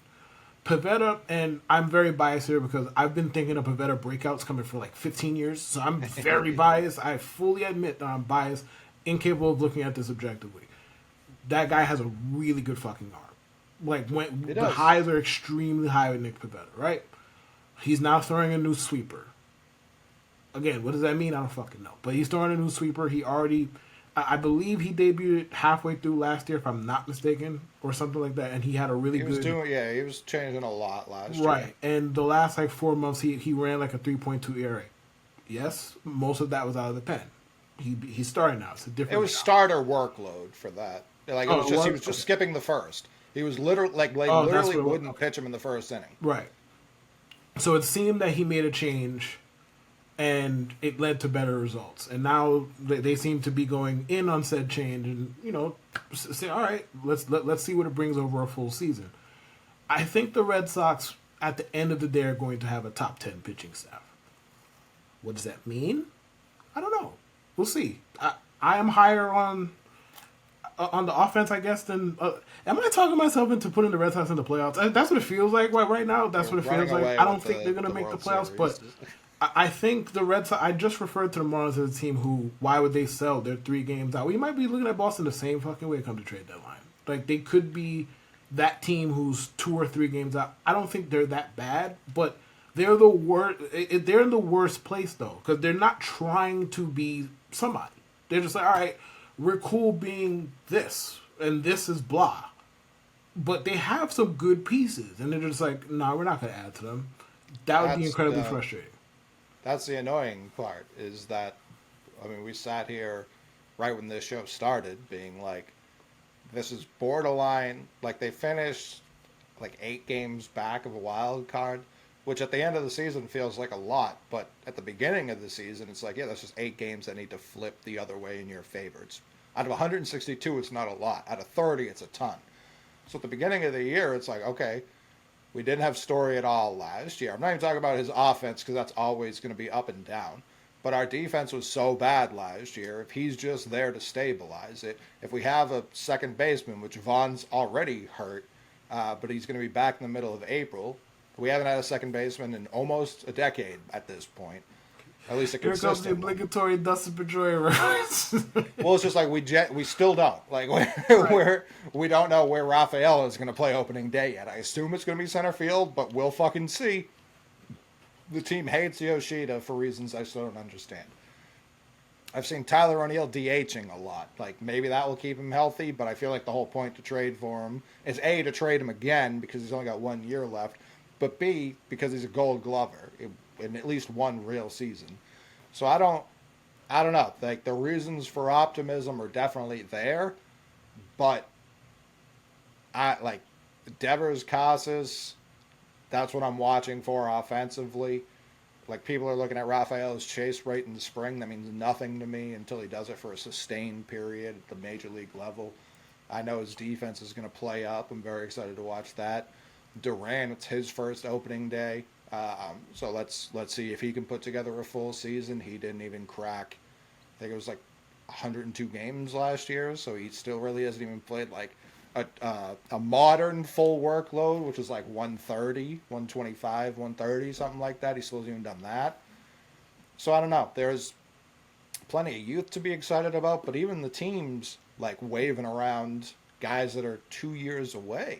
Pivetta, and I'm very biased here because I've been thinking of Pivetta breakouts coming for like 15 years, so I'm very biased. I fully admit that I'm biased, incapable of looking at this objectively. That guy has a really good fucking arm. Like, when the highs are extremely high with Nick Pivetta, right? He's now throwing a new sweeper. Again, what does that mean? I don't fucking know. But he's throwing a new sweeper. He already, I believe he debuted halfway through last year, if I'm not mistaken, or something like that. And he had a really good. He was changing a lot last year. Right. And the last like 4 months, he ran like a 3.2 ERA. Yes, most of that was out of the pen. He's starting now. It's a different. It was starter workload for that. Like, he was just skipping the first. He was literally literally wouldn't pitch him in the first inning. Right. So it seemed that he made a change, and it led to better results. And now they seem to be going in on said change, and say, all right, let's see what it brings over a full season. I think the Red Sox, at the end of the day, are going to have a top 10 pitching staff. What does that mean? I don't know. We'll see. I am higher on the offense, I guess, than... am I talking myself into putting the Red Sox in the playoffs? That's what it feels like right now. That's what it feels like. I don't think they're going to make the playoffs, but I think the Red Sox... I just referred to the Marlins as a team who... Why would they sell their 3 games out? We might be looking at Boston the same fucking way it comes to trade deadline. Like, they could be that team who's 2 or 3 games out. I don't think they're that bad, but they're the worst... They're in the worst place, though, because they're not trying to be somebody. They're just like, all right, we're cool being this, and this is blah. But they have some good pieces, and they're just like, nah, we're not going to add to them. That would be incredibly frustrating. That's the annoying part, is that, I mean, we sat here right when this show started being like, this is borderline, like they finished like 8 games back of a wild card, which at the end of the season feels like a lot, but at the beginning of the season, it's like, yeah, that's just 8 games that need to flip the other way in your favor. Out of 162, it's not a lot. Out of 30, it's a ton. So at the beginning of the year, it's like, okay, we didn't have Story at all last year. I'm not even talking about his offense because that's always going to be up and down. But our defense was so bad last year. If he's just there to stabilize it, if we have a second baseman, which Vaughn's already hurt, but he's going to be back in the middle of April. We haven't had a second baseman in almost a decade at this point. At least a consistent. Here comes the obligatory Dustin Pedroia reference. Well, it's just like we still don't. Like, we don't know where Rafael is going to play opening day yet. I assume it's going to be center field, but we'll fucking see. The team hates Yoshida for reasons I still don't understand. I've seen Tyler O'Neill DHing a lot. Like, maybe that will keep him healthy, but I feel like the whole point to trade for him is A, to trade him again because he's only got 1 year left, but B, because he's a Gold Glover in at least one real season. So I don't know. Like, the reasons for optimism are definitely there, but Devers, Casas, that's what I'm watching for offensively. Like people are looking at Rafael's chase rate in the spring. That means nothing to me until he does it for a sustained period at the major league level. I know his defense is going to play up. I'm very excited to watch that. Durant, it's his first opening day, so let's see if he can put together a full season. He didn't even crack. I think it was like 102 games last year, so he still really hasn't even played like a modern full workload, which is like 130, 125, 130, something like that. He still hasn't even done that. So I don't know. There's plenty of youth to be excited about, but even the teams like waving around guys that are 2 years away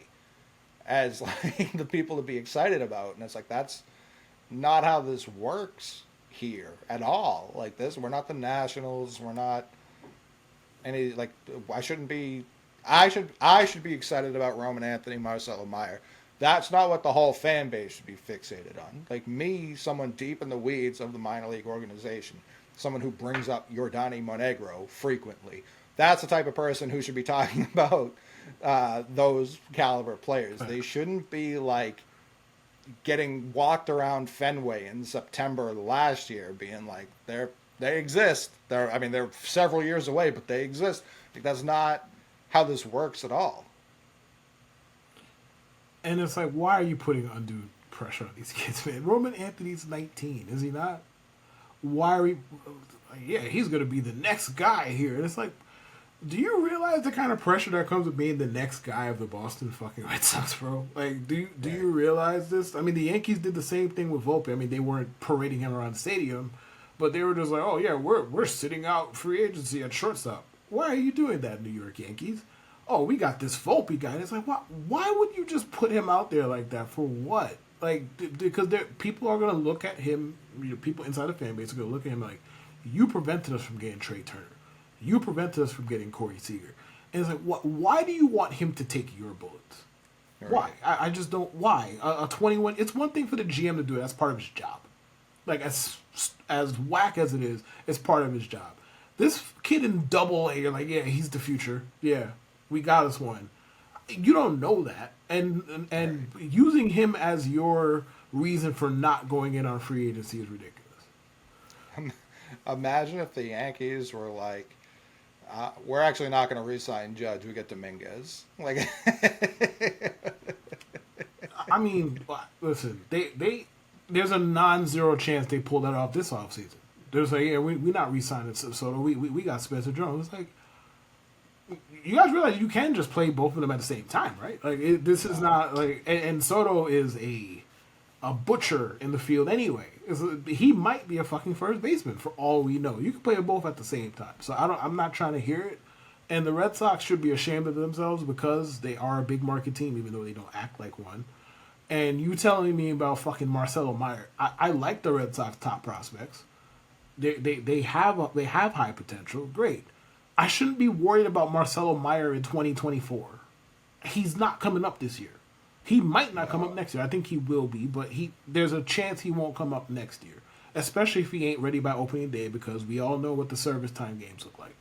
as like the people to be excited about, and it's like that's not how this works here at all. Like this, we're not the Nationals. We're not any like I shouldn't be. I should be excited about Roman Anthony, Marcelo Meyer. That's not what the whole fan base should be fixated on. Like me, someone deep in the weeds of the minor league organization, someone who brings up Yordani Monegro frequently. That's the type of person who should be talking about those caliber players. They shouldn't be like getting walked around Fenway in September last year, being like they exist. They're several years away, but they exist. Like, that's not how this works at all. And it's like, why are you putting undue pressure on these kids, man? Roman Anthony's 19, is he not? Why are we? Yeah, he's gonna be the next guy here. And it's like, do you realize the kind of pressure that comes with being the next guy of the Boston fucking Red Sox, bro? Like, do you realize this? I mean, the Yankees did the same thing with Volpe. I mean, they weren't parading him around the stadium, but they were just like, oh yeah, we're sitting out free agency at shortstop. Why are you doing that, New York Yankees? Oh, we got this Volpe guy. And it's like, why would you just put him out there like that? For what? Like, because people are going to look at him, people inside the fan base are going to look at him like, you prevented us from getting Trey Turner. You prevented us from getting Corey Seager. And it's like, why do you want him to take your bullets? Right. Why? I just don't. Why? A 21, it's one thing for the GM to do it. That's part of his job. Like, as whack as it is, it's part of his job. This kid in double A, you're like, yeah, he's the future. Yeah, we got us one. You don't know that. And right. Using him as your reason for not going in on free agency is ridiculous. Imagine if the Yankees were like, we're actually not going to re-sign Judge. We get Dominguez. Like, I mean, listen, there's a non-zero chance they pull that off this offseason. There's like, yeah, we're not re-signing Soto. We got Spencer Jones. It's like, you guys realize you can just play both of them at the same time, right? Like, this is not like, and Soto is a butcher in the field anyway. He might be a fucking first baseman for all we know. You can play them both at the same time. So I'm not trying to hear it. And the Red Sox should be ashamed of themselves because they are a big market team, even though they don't act like one. And you telling me about fucking Marcelo Meyer? I like the Red Sox top prospects. They have high potential. Great. I shouldn't be worried about Marcelo Meyer in 2024. He's not coming up this year. He might not come up next year. I think he will be, but there's a chance he won't come up next year, especially if he ain't ready by opening day, because we all know what the service time games look like.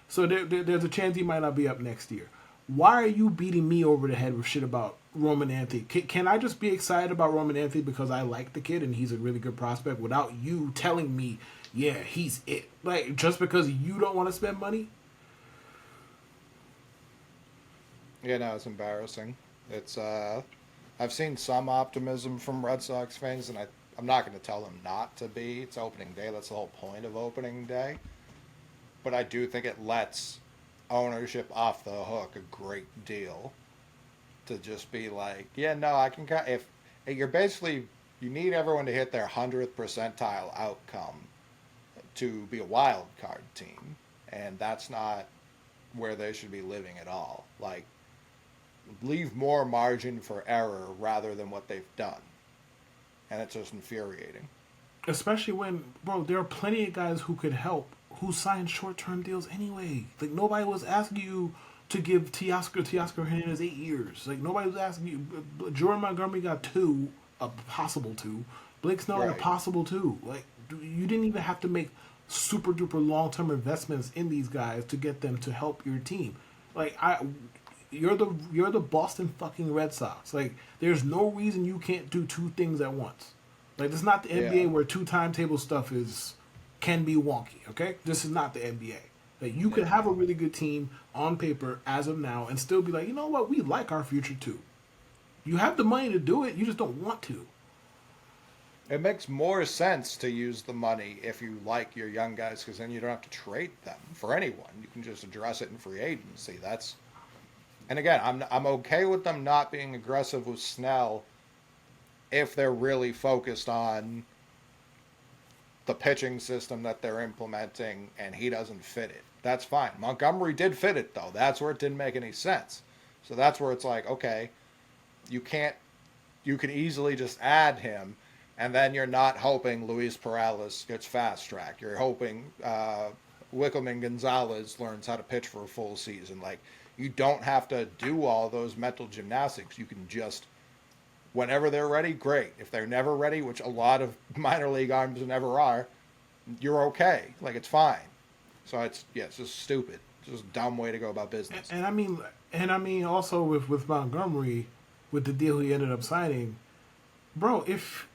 So there's a chance he might not be up next year. Why are you beating me over the head with shit about Roman Anthony? Can I just be excited about Roman Anthony because I like the kid and he's a really good prospect without you telling me, yeah, he's it? Like, just because you don't want to spend money? Yeah, no, it's embarrassing. It's I've seen some optimism from Red Sox fans, and I'm not going to tell them not to be. It's opening day. That's the whole point of opening day. But I do think it lets ownership off the hook a great deal to just be like, yeah, no, I can. If you're basically, you need everyone to hit their 100th percentile outcome to be a wild card team, and that's not where they should be living at all. Like, leave more margin for error rather than what they've done. And it's just infuriating. Especially when, bro, there are plenty of guys who could help who signed short-term deals anyway. Like, nobody was asking you to give Teoscar Hernandez 8 years. Like, nobody was asking you. Jordan Montgomery got 2, a possible 2. Blake Snell got a possible 2. Like, you didn't even have to make super-duper long-term investments in these guys to get them to help your team. Like, you're the Boston fucking Red Sox. Like, there's no reason you can't do 2 things at once. Like, this is not the Yeah. NBA where two timetable stuff can be wonky. Okay, this is not the NBA. Like, you could Yeah, have a no. really good team on paper as of now and still be like, you know what, we like our future too. You have the money to do it, you just don't want to. It makes more sense to use the money if you like your young guys because then you don't have to trade them for anyone. You can just address it in free agency. That's and again, I'm okay with them not being aggressive with Snell if they're really focused on the pitching system that they're implementing and he doesn't fit it. That's fine. Montgomery did fit it though. That's where it didn't make any sense. So that's where it's like, okay, you can't you can easily just add him and then you're not hoping Luis Perales gets fast tracked. You're hoping Wickelman Gonzalez learns how to pitch for a full season. Like you don't have to do all those mental gymnastics. You can just whenever they're ready, great. If they're never ready, which a lot of minor league arms never are, you're okay. Like it's fine. So it's just stupid. It's just a dumb way to go about business. And I mean, also with Montgomery, with the deal he ended up signing, bro. If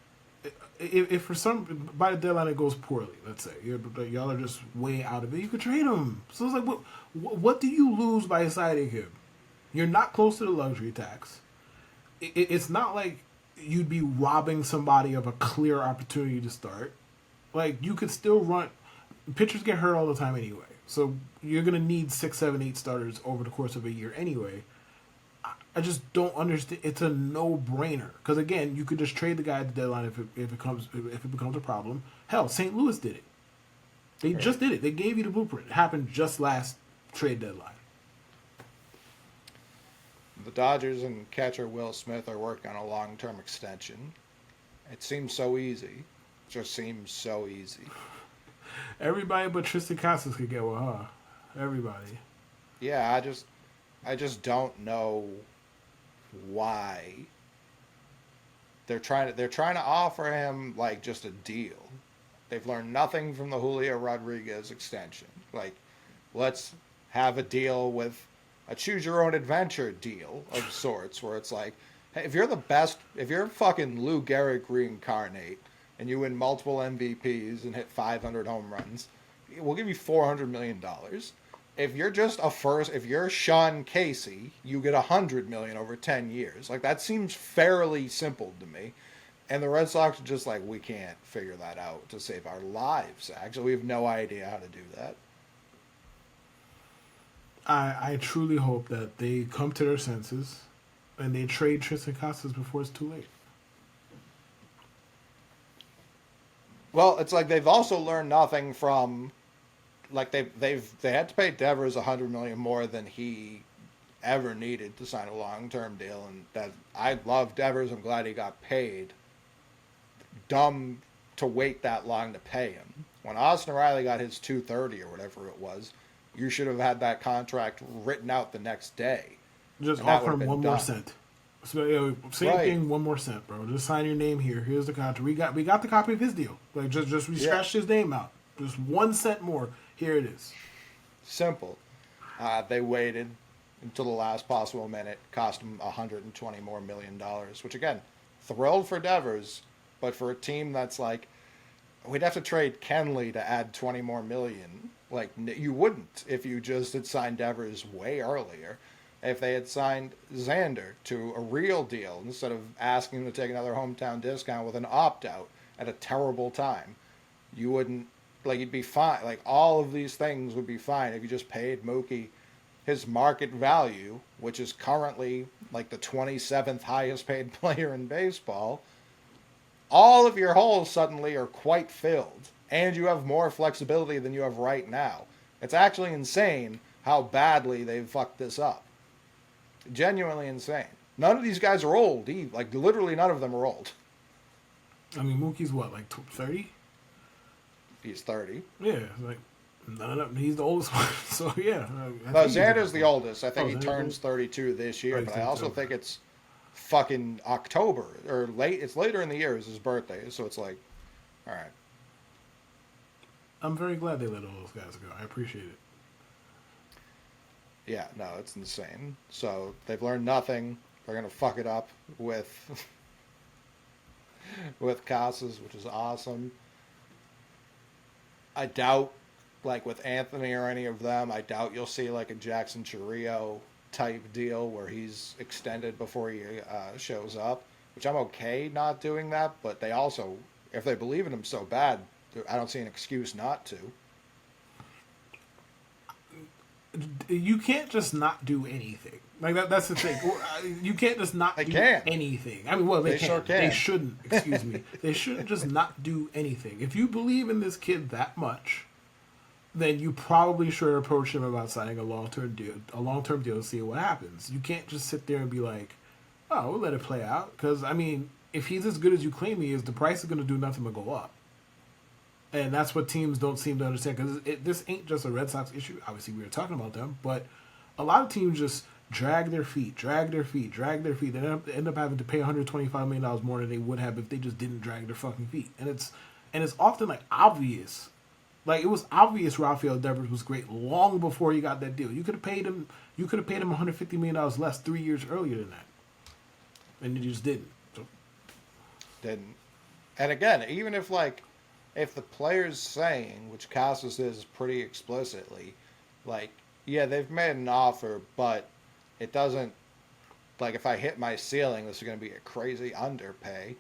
for some by the deadline it goes poorly, let's say y'all are just way out of it, you could trade him. So it's like, what do you lose by signing him? You're not close to the luxury tax. It's not like you'd be robbing somebody of a clear opportunity to start. Like you could still run. Pitchers get hurt all the time anyway, so you're gonna need 6, 7, 8 starters over the course of a year anyway. I just don't understand. It's a no-brainer because again, you could just trade the guy at the deadline if it becomes a problem. Hell, St. Louis did it. They just did it. They gave you the blueprint. It happened just last trade deadline. The Dodgers and catcher Will Smith are working on a long-term extension. It seems so easy. It just seems so easy. Everybody but Tristan Casas could get one, huh? Everybody. Yeah, I just don't know why they're trying to offer him like just a deal. They've learned nothing from the Julio Rodriguez extension. Like, let's have a deal with a choose your own adventure deal of sorts where it's like, hey, if you're the best, if you're fucking Lou Gehrig reincarnate and you win multiple MVPs and hit 500 home runs, we'll give you $400 million. If you're just a first, if you're Sean Casey, you get $100 million over 10 years. Like that seems fairly simple to me. And the Red Sox are just like, we can't figure that out to save our lives. Actually, we have no idea how to do that. I truly hope that they come to their senses and they trade Tristan Casas before it's too late. Well, it's like they've also learned nothing from like they had to pay Devers $100 million more than he ever needed to sign a long term deal, and that I love Devers. I'm glad he got paid. Dumb to wait that long to pay him. When Austin Riley got his 230 or whatever it was, you should have had that contract written out the next day. Just And that would offer have him been one more done. cent. So same Right. thing, 1 more cent, bro. Just sign your name here. Here's the contract. We got the copy of his deal. Like just we Yeah. scratched his name out. Just 1 cent more. Here it is. Simple. They waited until the last possible minute, cost them $120 more million, which again, thrilled for Devers, but for a team that's like, we'd have to trade Kenley to add 20 more million. Like you wouldn't if you just had signed Devers way earlier. If they had signed Xander to a real deal instead of asking him to take another hometown discount with an opt out at a terrible time, you wouldn't like you'd be fine. Like all of these things would be fine if you just paid Mookie his market value, which is currently like the 27th highest paid player in baseball. All of your holes suddenly are quite filled, and you have more flexibility than you have right now. It's actually insane how badly they've fucked this up. Genuinely insane. None of these guys are old. Like literally, none of them are old. I mean, Mookie's what, like 30? He's 30. Yeah, like none of he's the oldest one. So yeah. No, Xander's the oldest. I think he Xander's turns old? 32 this year, Right, but I also 32. think it's fucking October or late. It's later in the year is his birthday, so it's like, all right. I'm very glad they let all those guys go. I appreciate it. Yeah, no, it's insane. So they've learned nothing. They're gonna fuck it up with with Casas, which is awesome. I doubt, like with Anthony or any of them, I doubt you'll see like a Jackson Chirrillo type deal where he's extended before he shows up, which I'm okay not doing that. But they also, if they believe in him so bad, I don't see an excuse not to. You can't just not do anything. Like that's the thing. You can't just not They do can. anything. I mean, well, they They can. sure can. They shouldn't. Excuse me. They shouldn't just not do anything. If you believe in this kid that much, then you probably should approach him about signing a long-term deal. A long-term deal to see what happens. You can't just sit there and be like, "Oh, we'll let it play out." Because I mean, if he's as good as you claim he is, the price is going to do nothing but go up. And that's what teams don't seem to understand because this ain't just a Red Sox issue. Obviously, we were talking about them, but a lot of teams just drag their feet, drag their feet, drag their feet. They end up having to pay $125 million more than they would have if they just didn't drag their fucking feet. And it's often like obvious. Like it was obvious Rafael Devers was great long before he got that deal. You could have paid him. You could have paid him $150 million less 3 years earlier than that, and you just didn't. So Didn't. And again, even if like if the player's saying, which Casas is pretty explicitly, like, yeah, they've made an offer, but it doesn't like if I hit my ceiling, this is going to be a crazy underpay.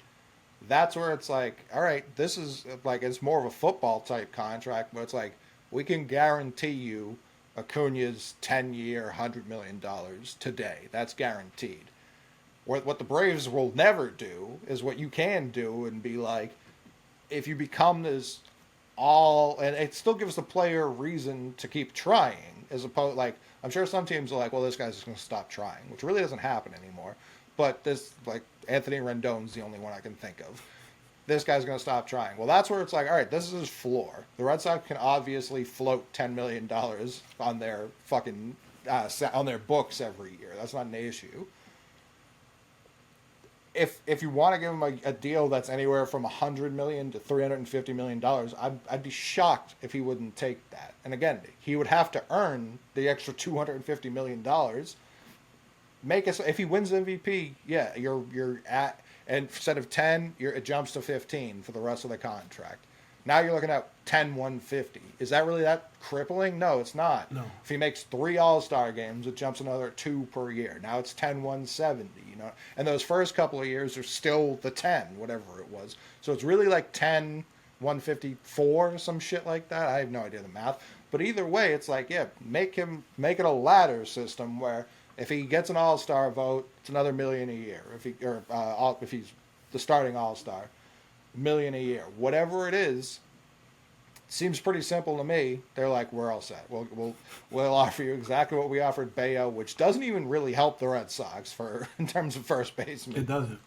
That's where it's like, all right, this is like it's more of a football type contract, but it's like we can guarantee you Acuna's 10-year, $100 million today. That's guaranteed. What the Braves will never do is what you can do and be like, if you become this all, and it still gives the player a reason to keep trying, as opposed like I'm sure some teams are like, well, this guy's just going to stop trying, which really doesn't happen anymore. But this like Anthony Rendon's the only one I can think of. This guy's going to stop trying. Well, that's where it's like, all right, this is his floor. The Red Sox can obviously float $10 million on their fucking on their books every year. That's not an issue. If you want to give him a deal that's anywhere from $100 million to $350 million, I'd be shocked if he wouldn't take that. And again, he would have to earn the extra $250 million. Make us if he wins MVP, yeah, you're at and instead of 10, it jumps to 15 for the rest of the contract. Now you're looking at 10-150. Is that really that crippling? No, it's not. no. If he makes 3 All-Star games, it jumps another 2 per year. Now it's 10-170, you know. And those first couple of years are still the 10, whatever it was. So it's really like 10-154, some shit like that. I have no idea the math. But either way, it's like, yeah, make it a ladder system where if he gets an All-Star vote, it's another million a year. If he's the starting All-Star, million a year, whatever it is, seems pretty simple to me. They're like, we're all set. We'll offer you exactly what we offered Bayo, which doesn't even really help the Red Sox for in terms of first baseman. It doesn't.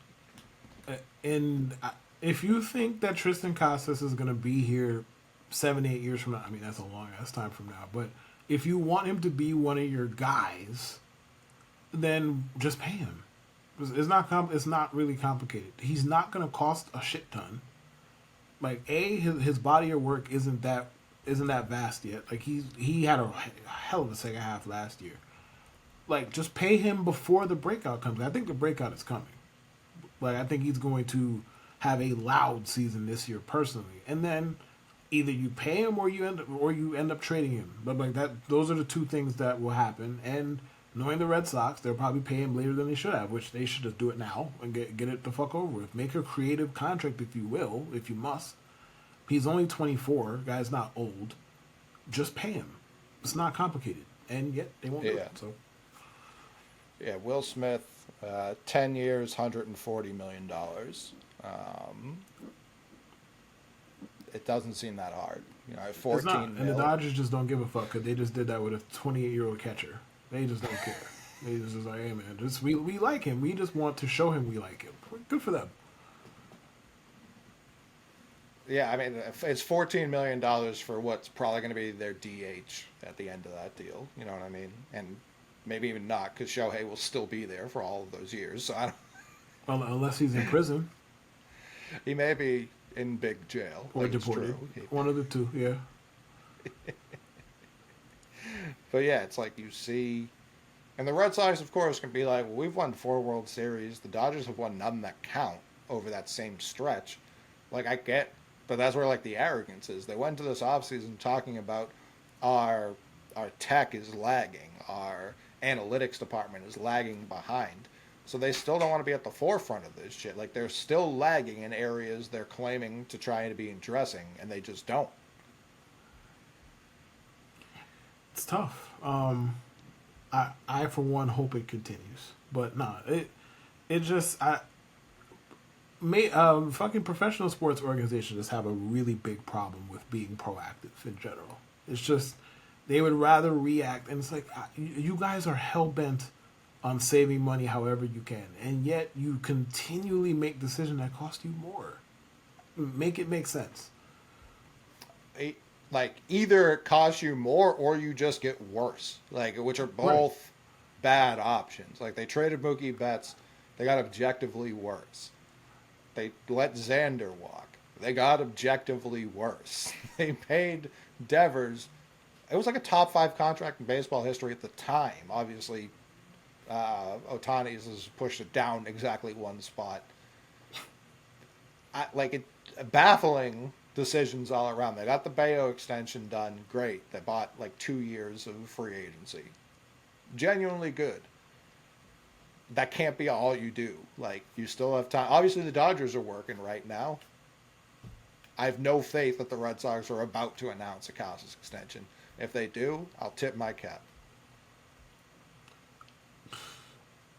And if you think that Tristan Casas is going to be here 7-8 years from now, I mean that's a long ass time from now. But if you want him to be one of your guys, then just pay him. It's not it's not really complicated. He's not going to cost a shit ton. Like his body of work isn't that vast yet. Like he had a hell of a second half last year. Like just pay him before the breakout comes. I think the breakout is coming. Like I think he's going to have a loud season this year personally, and then either you pay him or you end up trading him. But like that, those are the two things that will happen. And knowing the Red Sox, they'll probably pay him later than they should have, which they should just do it now and get it the fuck over with. Make a creative contract if you will, if you must. He's only 24. Guy's not old. Just pay him. It's not complicated, and yet they won't do it. So yeah, Will Smith, 10 years, $140 million. It doesn't seem that hard. You know, at 14 it's not, and the mil. Dodgers just don't give a fuck because they just did that with a 28-year-old catcher. They just don't care. They just like, hey man, just we like him. We just want to show him we like him. Good for them. Yeah, I mean, it's $14 million for what's probably going to be their DH at the end of that deal. You know what I mean? And maybe even not, because Shohei will still be there for all of those years. So I don't. Well, unless he's in prison He may be in big jail. or like it's deported. true. One of the two. Yeah. But yeah, it's like you see, and the Red Sox, of course, can be like, well, we've won 4 World Series. The Dodgers have won none that count. over that same stretch. Like, I get, but that's where like the arrogance is. They went to this offseason talking about our our tech is lagging, our analytics department is lagging behind. So they still don't want to be at the forefront of this shit. Like, they're still lagging in areas they're claiming to try to be addressing, and they just don't. It's tough. I for one hope it continues, but nah, it just I may fucking professional sports organizations just have a really big problem with being proactive in general. It's just they would rather react, and it's like you guys are hell bent on saving money however you can, and yet you continually make decisions that cost you more. Make it make sense. Like, either it costs you more or you just get worse. Like, which are Right. both bad options. Like, they traded Mookie Betts, they got objectively worse. They let Xander walk, they got objectively worse. They paid Devers. It was like a top five contract in baseball history at the time. Obviously, Otani's has pushed it down exactly one spot. Baffling decisions all around. They got the Bayo extension done, great. They bought like 2 years of free agency, genuinely good. That can't be all you do. Like, you still have time. Obviously, the Dodgers are working right now. I have no faith that the Red Sox are about to announce a Casas extension. If they do, I'll tip my cap.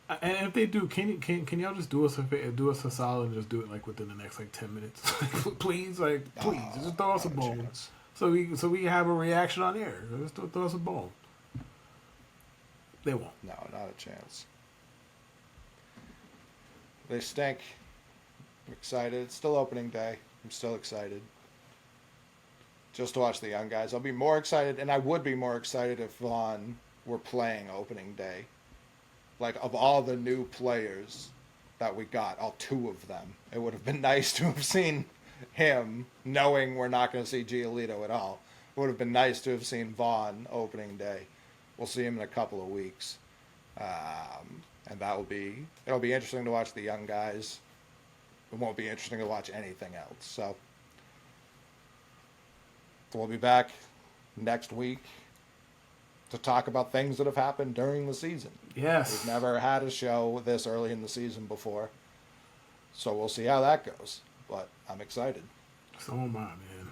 And if they do, can y'all just do us a solid and just do it like within the next like 10 minutes, please, like please, just throw us a Not a bone, chance. so we have a reaction on air. Just throw us a bone. They won't. No, not a chance. They stink. I'm excited. It's still opening day. I'm still excited. Just to watch the young guys. I'll be more excited, and I would be more excited if Vaughn were playing opening day. Like, of all the new players that we got, all two of them, it would have been nice to have seen him, knowing we're not going to see Giolito at all. It would have been nice to have seen Vaughn opening day. We'll see him in a couple of weeks. And it'll be interesting to watch the young guys. It won't be interesting to watch anything else. So we'll be back next week to talk about things that have happened during the season. Yes. We've never had a show this early in the season before. So we'll see how that goes. But I'm excited. So am I, man.